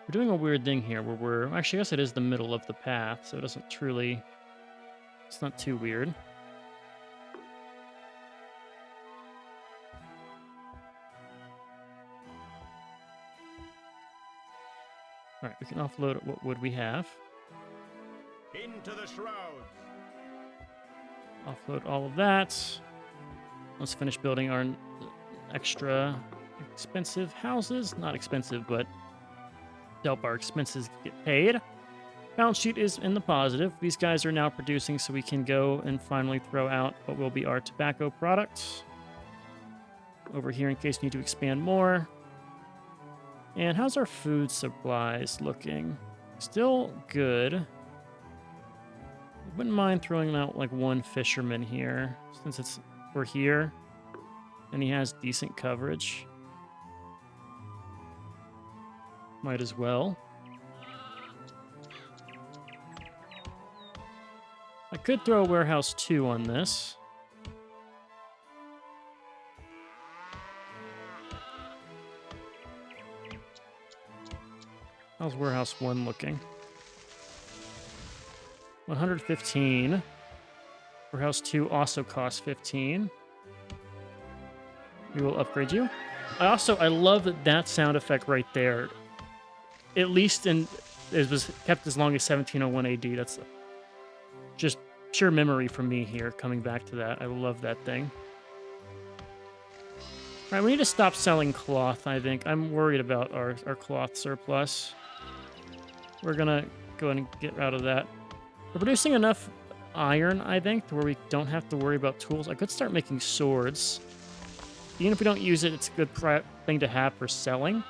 We're doing a weird thing here where we're... Actually, I guess it is the middle of the path, so it doesn't truly... It's not too weird. All right, we can offload it. What wood we have. Into the shrouds. Offload all of that. Let's finish building our extra expensive houses. Not expensive, but help our expenses get paid. Balance sheet is in the positive. These guys are now producing, so we can go and finally throw out what will be our tobacco products. Over here in case we need to expand more. And how's our food supplies looking? Still good. Wouldn't mind throwing out like one fisherman here, since we're here, and he has decent coverage. Might as well. I could throw a warehouse 2 on this. How's warehouse 1 looking? 115. Warehouse 2 also costs 15. We will upgrade you. I love that sound effect right there. At least it was kept as long as 1701 AD. That's just pure memory from me here, coming back to that. I love that thing. All right, we need to stop selling cloth, I think. I'm worried about our cloth surplus. We're going to go ahead and get out of that. We're producing enough iron, I think, to where we don't have to worry about tools. I could start making swords. Even if we don't use it, it's a good thing to have for selling.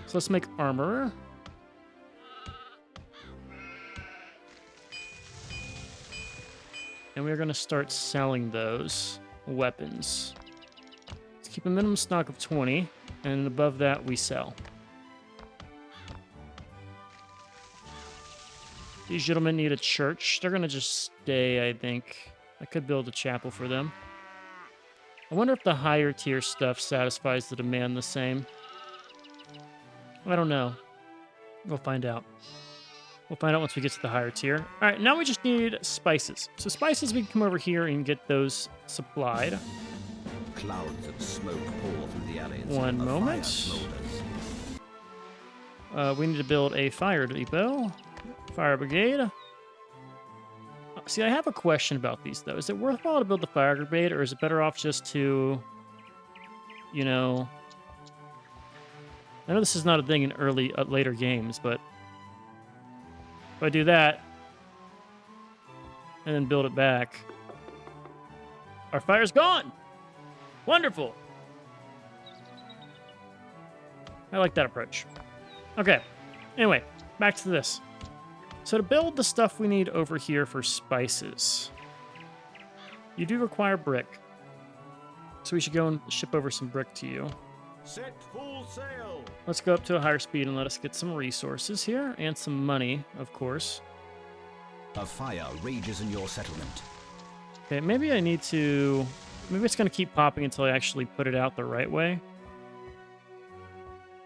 So let's make armor. And we're going to start selling those weapons. Let's keep a minimum stock of 20, and above that, we sell. These gentlemen need a church. They're going to just stay, I think. I could build a chapel for them. I wonder if the higher tier stuff satisfies the demand the same. I don't know. We'll find out. We'll find out once we get to the higher tier. All right, now we just need spices. So spices, we can come over here and get those supplied. Clouds of smoke pour through the alleys. One A moment. fire smolders. We need to build a fire depot. Fire brigade. See, I have a question about these, though. Is it worthwhile to build the fire brigade, or is it better off just to, you know... I know this is not a thing in later games, but if I do that and then build it back, our fire's gone. Wonderful. I like that approach. Okay. Anyway, back to this. So to build the stuff we need over here for spices, you do require brick. So we should go and ship over some brick to you. Set full sail. Let's go up to a higher speed and let us get some resources here and some money, of course. A fire rages in your settlement. Okay, maybe I need to... Maybe it's going to keep popping until I actually put it out the right way.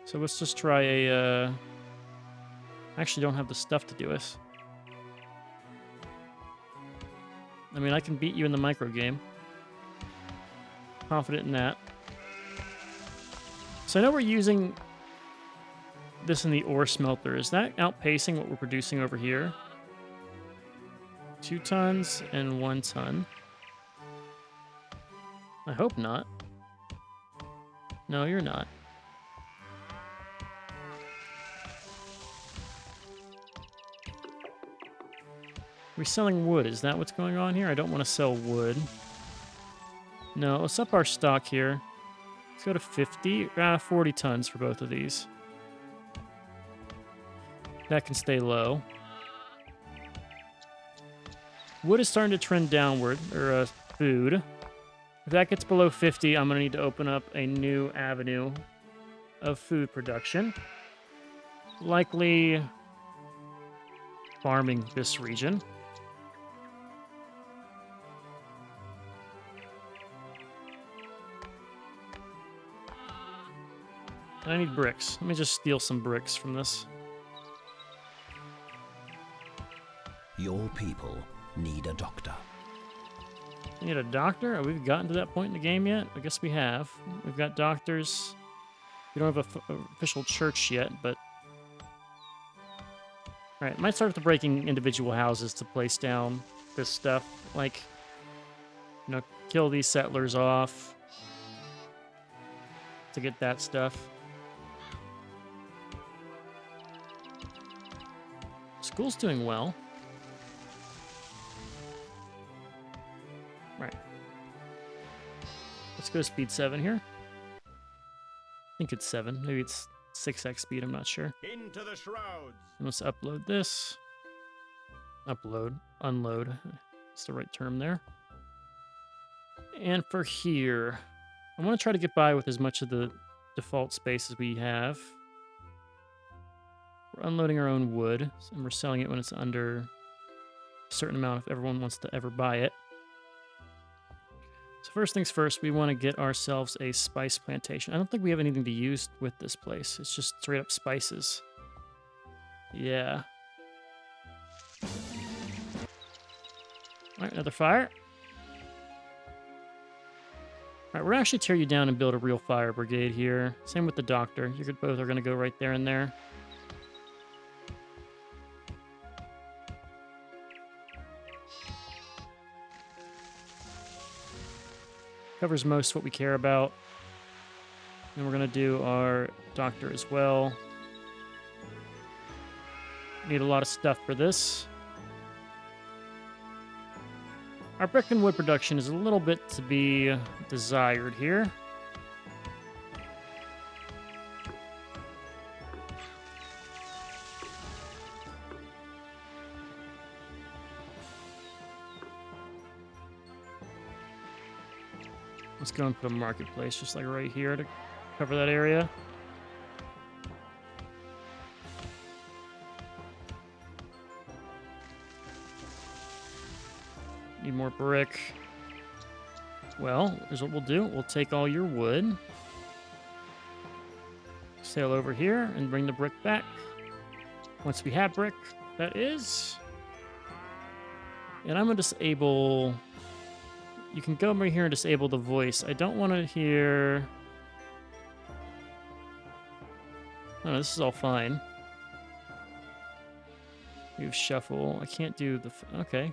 So let's just try a... I actually don't have the stuff to do it. I mean, I can beat you in the micro game. Confident in that. So I know we're using this in the ore smelter. Is that outpacing what we're producing over here? 2 tons and 1 ton. I hope not. No, you're not. We're selling wood. Is that what's going on here? I don't want to sell wood. No, let's up our stock here. Let's go to 50. 40 tons for both of these. That can stay low. Wood is starting to trend downward, or food. If that gets below 50, I'm going to need to open up a new avenue of food production. Likely farming this region. I need bricks. Let me just steal some bricks from this. Your people need a doctor. I need a doctor? Oh, we've gotten to that point in the game yet? I guess we have. We've got doctors. We don't have an official church yet, but... Alright, might start with the breaking individual houses to place down this stuff. Like, you know, kill these settlers off to get that stuff. School's doing well. Right. Let's go speed 7 here. I think it's 7. Maybe it's 6x speed, I'm not sure. Into the shrouds. And let's upload this. Upload. Unload. That's the right term there. And for here, I want to try to get by with as much of the default space as we have. We're unloading our own wood, and we're selling it when it's under a certain amount if everyone wants to ever buy it. So first things first, we want to get ourselves a spice plantation. I don't think we have anything to use with this place. It's just straight up spices. Yeah. All right, another fire. All right, we're actually tear you down and build a real fire brigade here. Same with the doctor. You both are going to go right there and there. Covers most what we care about. And we're going to do our doctor as well. Need a lot of stuff for this. Our brick and wood production is a little bit to be desired here. Let's go and put a marketplace just like right here to cover that area. Need more brick. Well, here's what we'll do. We'll take all your wood, sail over here, and bring the brick back. Once we have brick, that is. And I'm going to disable... You can go over here and disable the voice. I don't want to hear... Oh, no, this is all fine. Move shuffle. I can't do the... Okay.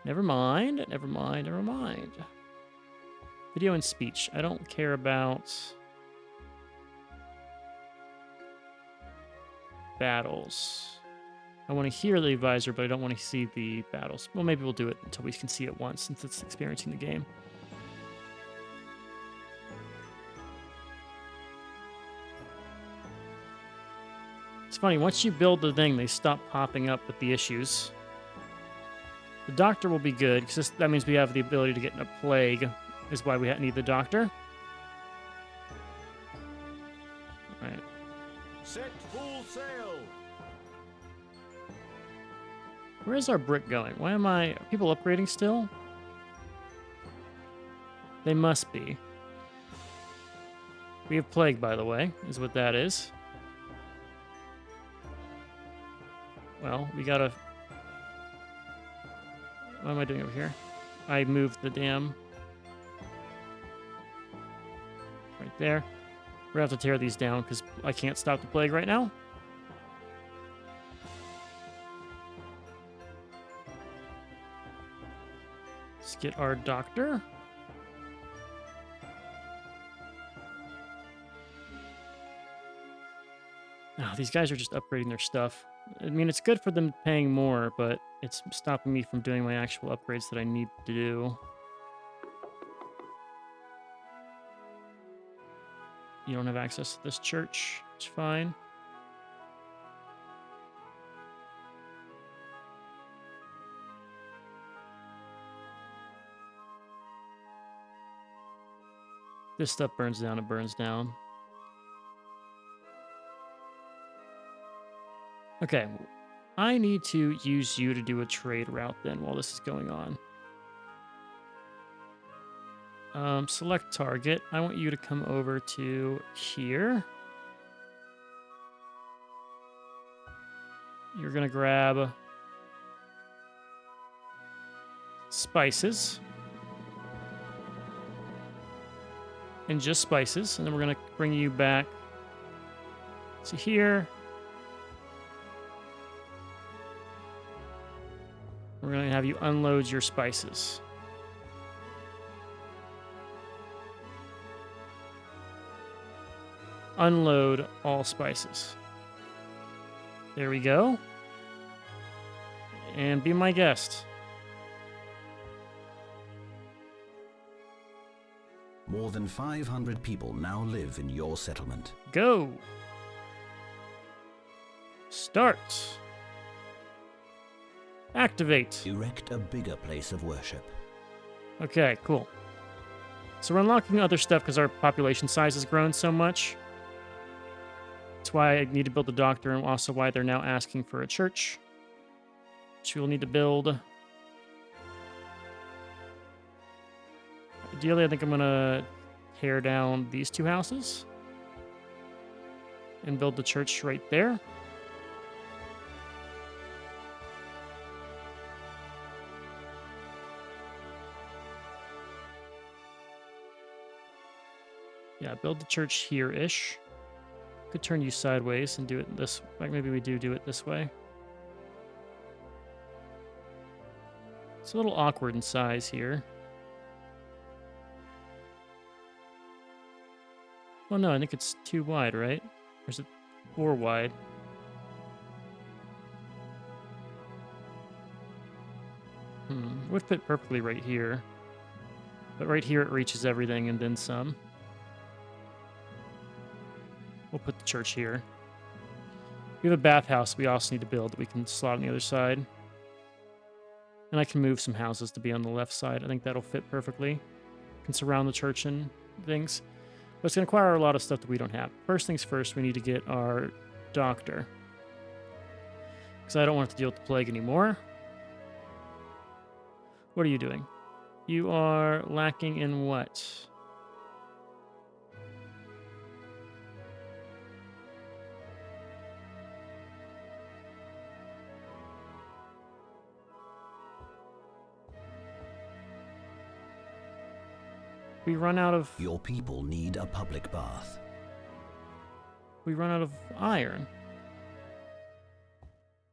Never mind. Never mind. Never mind. Video and speech. I don't care about... battles. I want to hear the advisor, but I don't want to see the battles. Well, maybe we'll do it until we can see it once, since it's experiencing the game. It's funny, once you build the thing, they stop popping up with the issues. The doctor will be good, because that means we have the ability to get in a plague, is why we need the doctor. All right. Set full sail. Where's our brick going? Why am I... Are people upgrading still? They must be. We have plague, by the way, is what that is. Well, we gotta... What am I doing over here? I moved the dam. Right there. We're gonna have to tear these down because I can't stop the plague right now. Let's get our doctor. Oh, these guys are just upgrading their stuff. I mean, it's good for them paying more, but it's stopping me from doing my actual upgrades that I need to do. You don't have access to this church. It's fine. This stuff burns down, it burns down. Okay, I need to use you to do a trade route then while this is going on. Select target. I want you to come over to here. You're going to grab spices. And just spices. And then we're going to bring you back to here. We're going to have you unload your spices. Unload all spices. There we go. And be my guest. More than 500 people now live in your settlement. Go. Start. Activate. Erect a bigger place of worship. Okay, cool. So we're unlocking other stuff because our population size has grown so much. That's why I need to build a doctor, and also why they're now asking for a church, which we'll need to build. Ideally, I think I'm going to tear down these two houses and build the church right there. Yeah, build the church here-ish. Could turn you sideways and do it this way. Maybe we do it this way. It's a little awkward in size here. Well, no, I think it's too wide, right? Or is it 4 wide? Would fit perfectly right here. But right here it reaches everything and then some. We'll put the church here. We have a bathhouse we also need to build that we can slot on the other side. And I can move some houses to be on the left side. I think that'll fit perfectly. Can surround the church and things. But it's going to require a lot of stuff that we don't have. First things first, we need to get our doctor. Because I don't want to deal with the plague anymore. What are you doing? You are lacking in what? We run out of... Your people need a public bath. We run out of iron.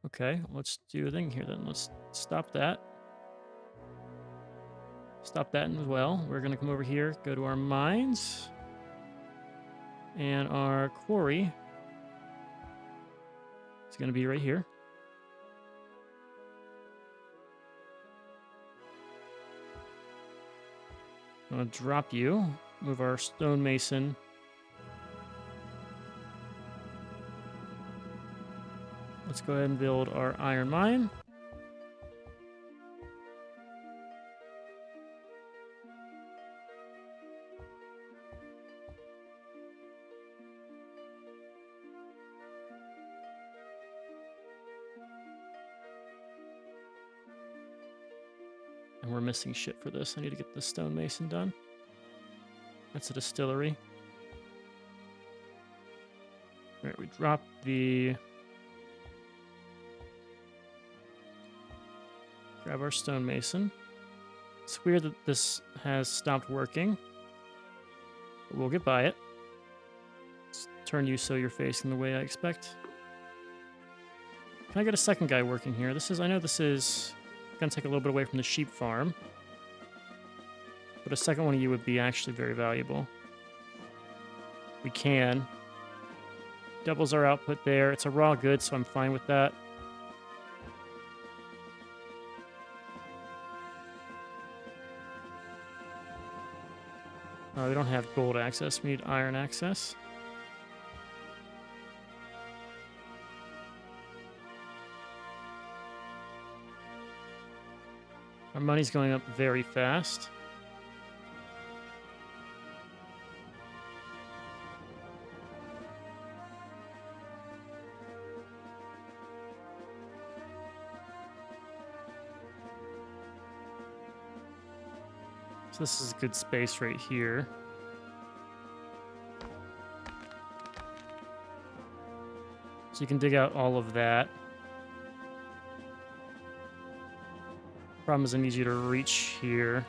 Okay, let's do a thing here then. Let's stop that. Stop that as well. We're going to come over here, go to our mines. And our quarry is going to be right here. I'm going to drop you. Move our stonemason. Let's go ahead and build our iron mine. And we're missing shit for this. I need to get the stonemason done. That's a distillery. All right, we dropped the... Grab our stonemason. It's weird that this has stopped working. But we'll get by it. Let's turn you so you're facing the way I expect. Can I get a second guy working here? I know this is gonna take a little bit away from the sheep farm. But a second one of you would be actually very valuable. We can. Doubles our output there. It's a raw good, so I'm fine with that. We don't have gold access. We need iron access. Our money's going up very fast. So this is a good space right here. So you can dig out all of that. Problem is I need you to reach here.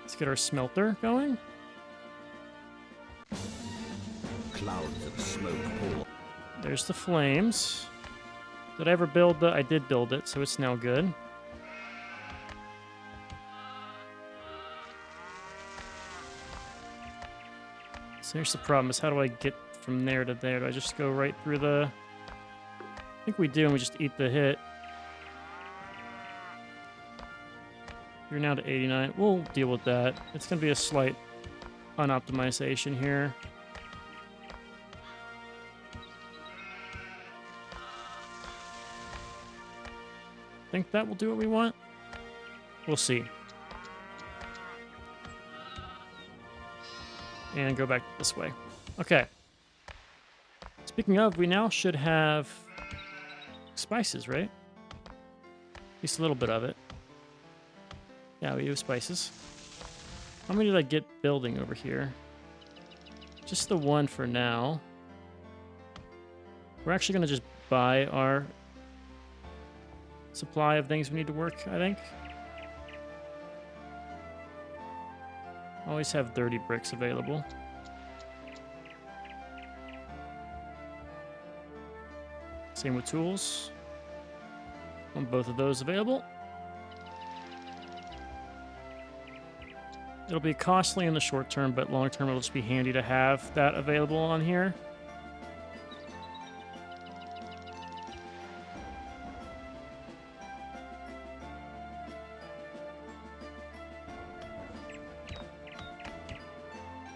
Let's get our smelter going. Clouds of smoke pour. There's the flames. Did I ever build the... I did build it, so it's now good. So here's the problem, is how do I get from there to there? Do I just go right through the... I think we do, and we just eat the hit. You're now to 89. We'll deal with that. It's going to be a slight unoptimization here. Think that will do what we want? We'll see. And go back this way. Okay. Speaking of, we now should have spices, right? At least a little bit of it. Yeah, we have spices. How many did I get building over here? Just the one for now. We're actually going to just buy our supply of things we need to work, I think. Always have 30 bricks available. Same with tools. Want both of those available. It'll be costly in the short term, but long term it'll just be handy to have that available on here.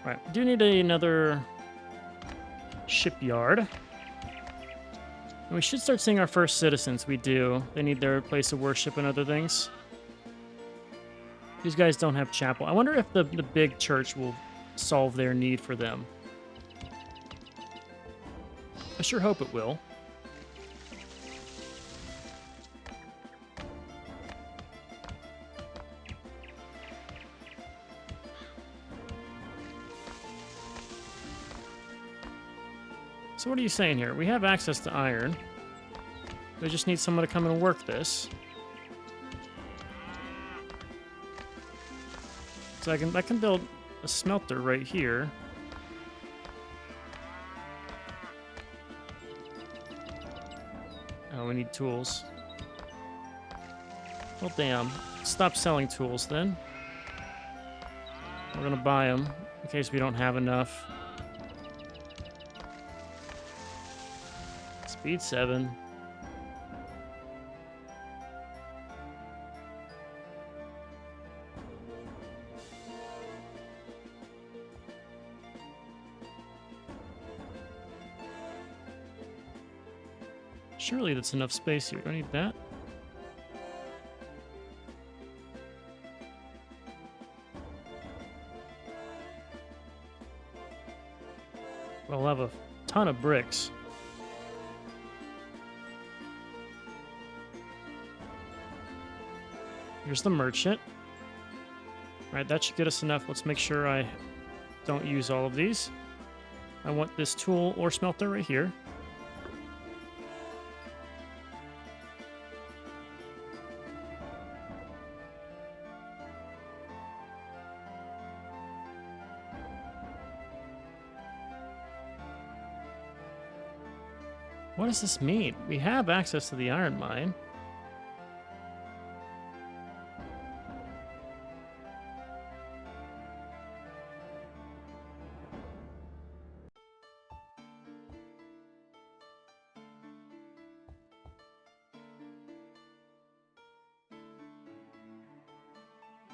Alright, we do need another shipyard. And we should start seeing our first citizens. We do. They need their place of worship and other things. These guys don't have chapel. I wonder if the big church will solve their need for them. I sure hope it will. So what are you saying here? We have access to iron. We just need someone to come and work this. So I can build a smelter right here. Oh, we need tools. Well, damn. Stop selling tools then. We're gonna buy them in case we don't have enough. Speed 7. Surely that's enough space here. Do I need that? Well, I'll have a ton of bricks. Here's the merchant. All right, that should get us enough. Let's make sure I don't use all of these. I want this tool or smelter right here. What does this mean? We have access to the iron mine.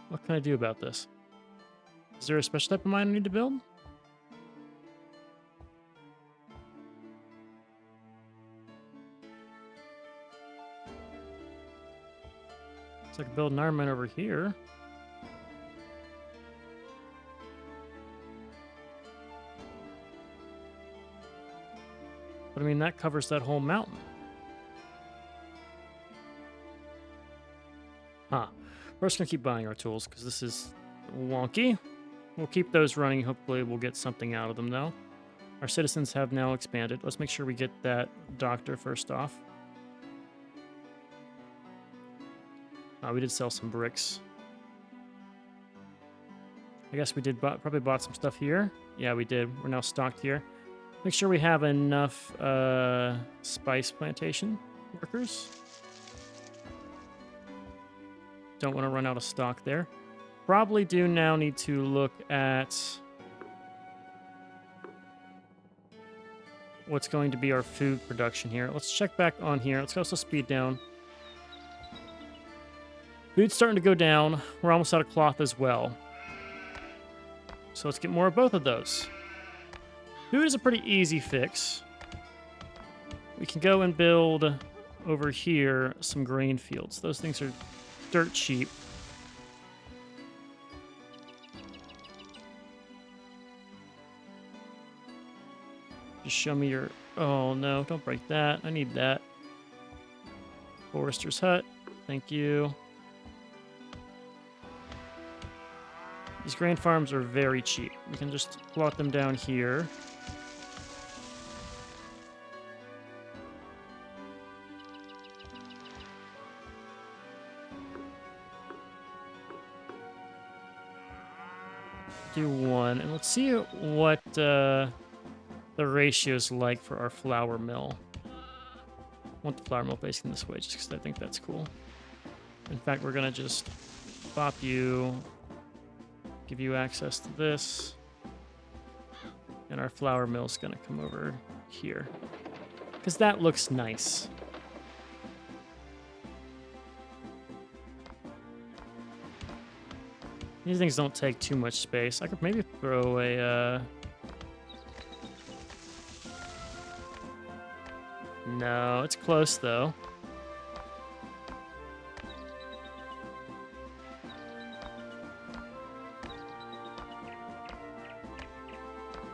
What can I do about this? Is there a special type of mine I need to build? So I can build an iron mine over here. But I mean, that covers that whole mountain. We're just going to keep buying our tools because this is wonky. We'll keep those running. Hopefully we'll get something out of them, though. Our citizens have now expanded. Let's make sure we get that doctor first off. We did sell some bricks. I guess we did probably bought some stuff here. Yeah, we did. We're now stocked here. Make sure we have enough spice plantation workers. Don't want to run out of stock there. Probably do now need to look at what's going to be our food production here. Let's check back on here. Let's also speed down. Food's starting to go down. We're almost out of cloth as well. So let's get more of both of those. Food is a pretty easy fix. We can go and build over here some grain fields. Those things are dirt cheap. Just show me your... Oh, no, don't break that. I need that. Forester's hut. Thank you. These grain farms are very cheap. We can just plot them down here. Do one, and let's see what the ratio's like for our flour mill. I want the flour mill facing this way just because I think that's cool. In fact, we're gonna just pop you, give you access to this, and our flour mill's gonna come over here because that looks nice. These things don't take too much space. I could maybe throw a... No, it's close, though.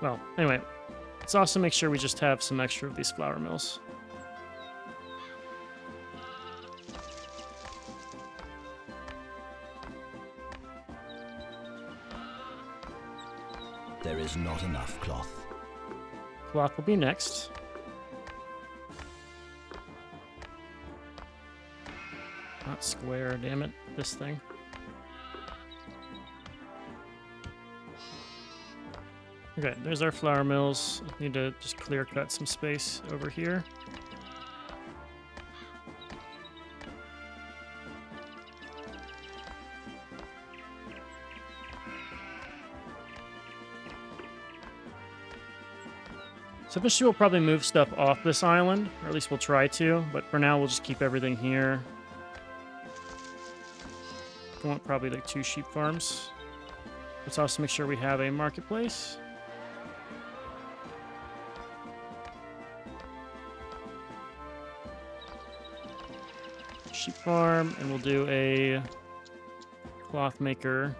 Well, anyway, let's also make sure we just have some extra of these flour mills. There is not enough cloth. Cloth will be next. Not square, damn it. This thing. Okay, there's our flour mills. Need to just clear cut some space over here. So eventually we'll probably move stuff off this island, or at least we'll try to, but for now we'll just keep everything here. I want probably like 2 sheep farms. Let's also make sure we have a marketplace. Sheep farm, and we'll do a cloth maker.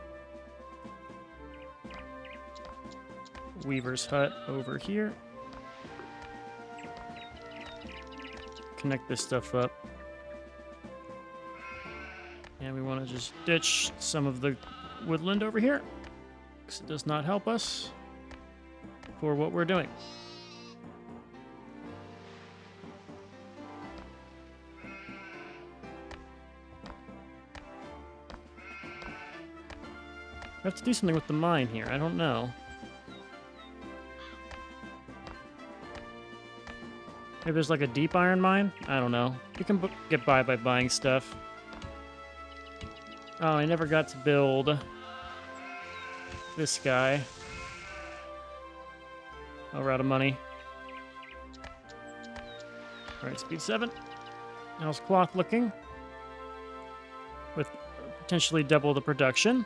Weaver's hut over here. Connect this stuff up. And we want to just ditch some of the woodland over here, because it does not help us for what we're doing. I have to do something with the mine here. I don't know. Maybe there's like a deep iron mine? I don't know. You can get by buying stuff. Oh, I never got to build this guy. Oh, we're out of money. Alright, speed 7. How's cloth looking? With potentially double the production.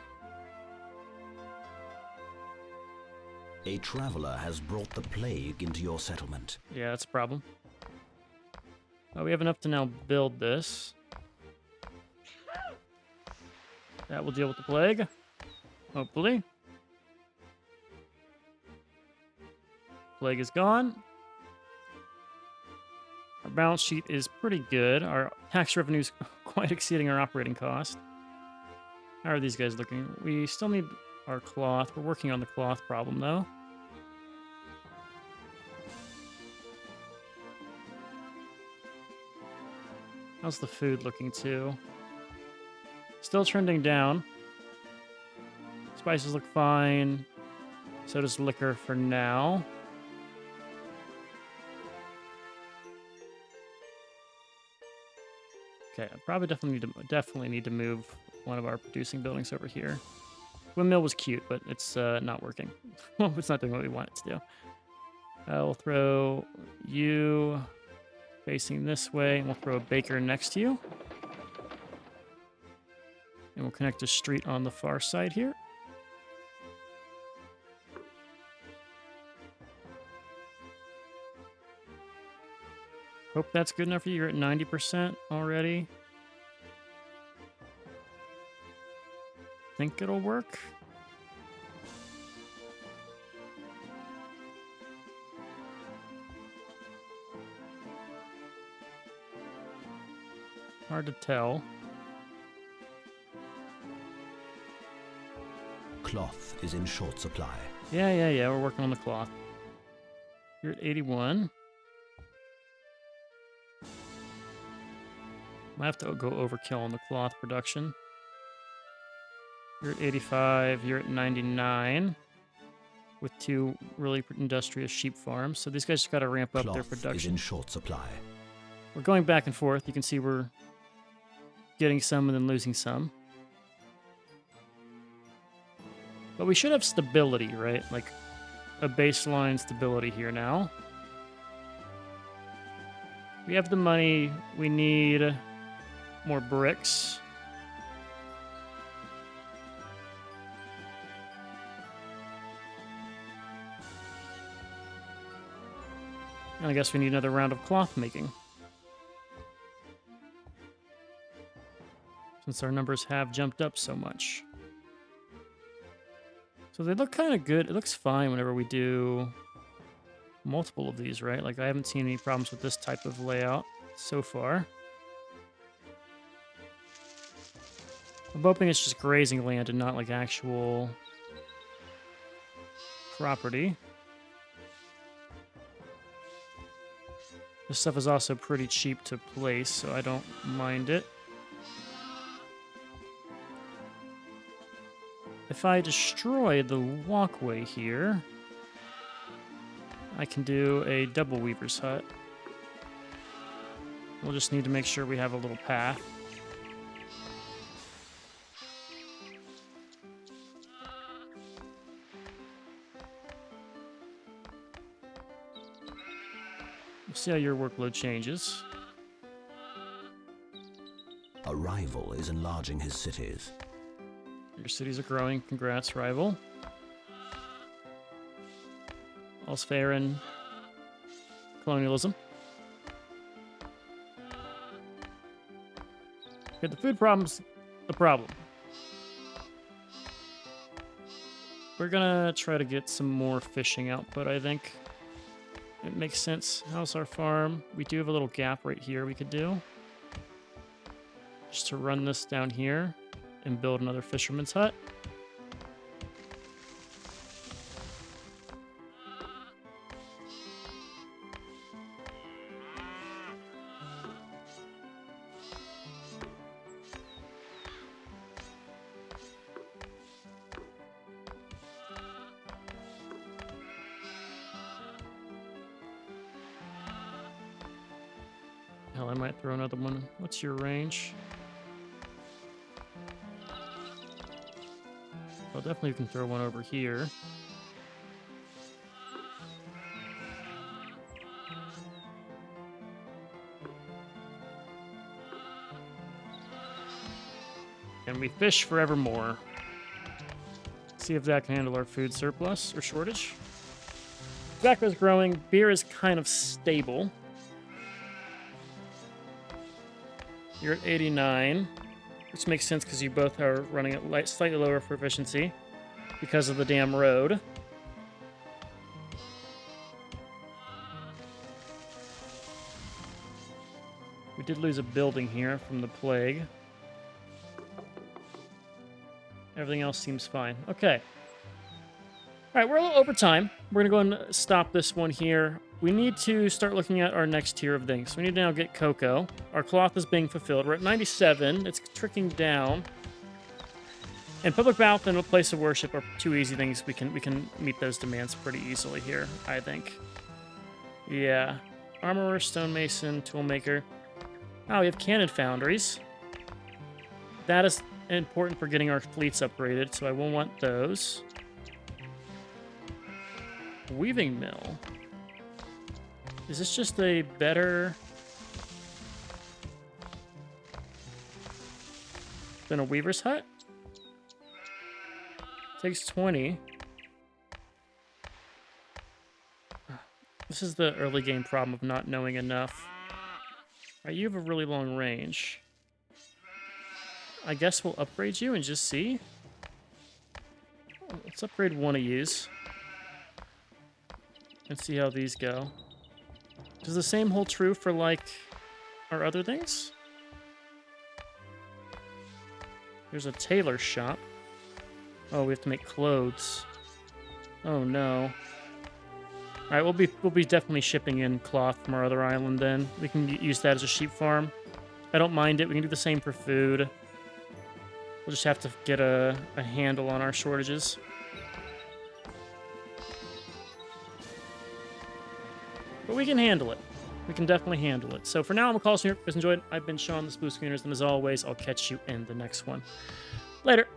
A traveler has brought the plague into your settlement. Yeah, that's a problem. We have enough to now build this. That will deal with the plague. Hopefully. Plague is gone. Our balance sheet is pretty good. Our tax revenue is quite exceeding our operating cost. How are these guys looking? We still need our cloth. We're working on the cloth problem, though. How's the food looking, too? Still trending down. Spices look fine. So does liquor for now. Okay, I probably definitely need to move one of our producing buildings over here. Windmill was cute, but it's not working. It's not doing what we want it to do. We'll throw you facing this way, and we'll throw a baker next to you. And we'll connect a street on the far side here. Hope that's good enough for you. You're at 90% already. Think it'll work. Hard to tell. Cloth is in short supply. Yeah. We're working on the cloth. You're at 81. Might have to go overkill on the cloth production. You're at 85. You're at 99. With 2 really industrious sheep farms. So these guys just got to ramp up their Cloth is production. in short supply. We're going back and forth. You can see we're getting some and then losing some. But we should have stability, right? Like a baseline stability here now. We have the money. We need more bricks. And I guess we need another round of cloth making. Since our numbers have jumped up so much. So they look kind of good. It looks fine whenever we do multiple of these, right? Like I haven't seen any problems with this type of layout so far. I'm hoping it's just grazing land and not like actual property. This stuff is also pretty cheap to place, so I don't mind it. If I destroy the walkway here, I can do a double weaver's hut. We'll just need to make sure we have a little path. We'll see how your workload changes. A rival is enlarging his cities. Your cities are growing. Congrats, rival. All's fair in colonialism. Okay, the food problem's the problem. We're gonna try to get some more fishing output, I think. It makes sense. How's our farm? We do have a little gap right here we could do. Just to run this down here and build another fisherman's hut. Hell, I might throw another one. What's your range? Well, definitely can throw one over here. And we fish forevermore. See if that can handle our food surplus or shortage. Tobacco's growing. Beer is kind of stable. You're at 89. Which makes sense because you both are running at slightly lower proficiency because of the damn road. We did lose a building here from the plague. Everything else seems fine. Okay. All right, we're a little over time. We're going to go and stop this one here. We need to start looking at our next tier of things. We need to now get cocoa. Our cloth is being fulfilled. We're at 97. It's tricking down. And public bath and a place of worship are two easy things. We can meet those demands pretty easily here, I think. Yeah. Armorer, stonemason, toolmaker. Oh, we have cannon foundries. That is important for getting our fleets upgraded, so I will want those. Weaving mill. Is this just a better than a weaver's hut? Takes 20. This is the early game problem of not knowing enough. All right, you have a really long range. I guess we'll upgrade you and just see. Let's upgrade one of yous. And see how these go. Does the same hold true for, like, our other things? There's a tailor shop. Oh, we have to make clothes. Oh, no. Alright, we'll be definitely shipping in cloth from our other island then. We can use that as a sheep farm. I don't mind it. We can do the same for food. We'll just have to get a handle on our shortages. But we can handle it. We can definitely handle it. So for now, I'm going to call this here. If you guys enjoyed, I've been Sean, the Spoof Schooners, and as always, I'll catch you in the next one. Later.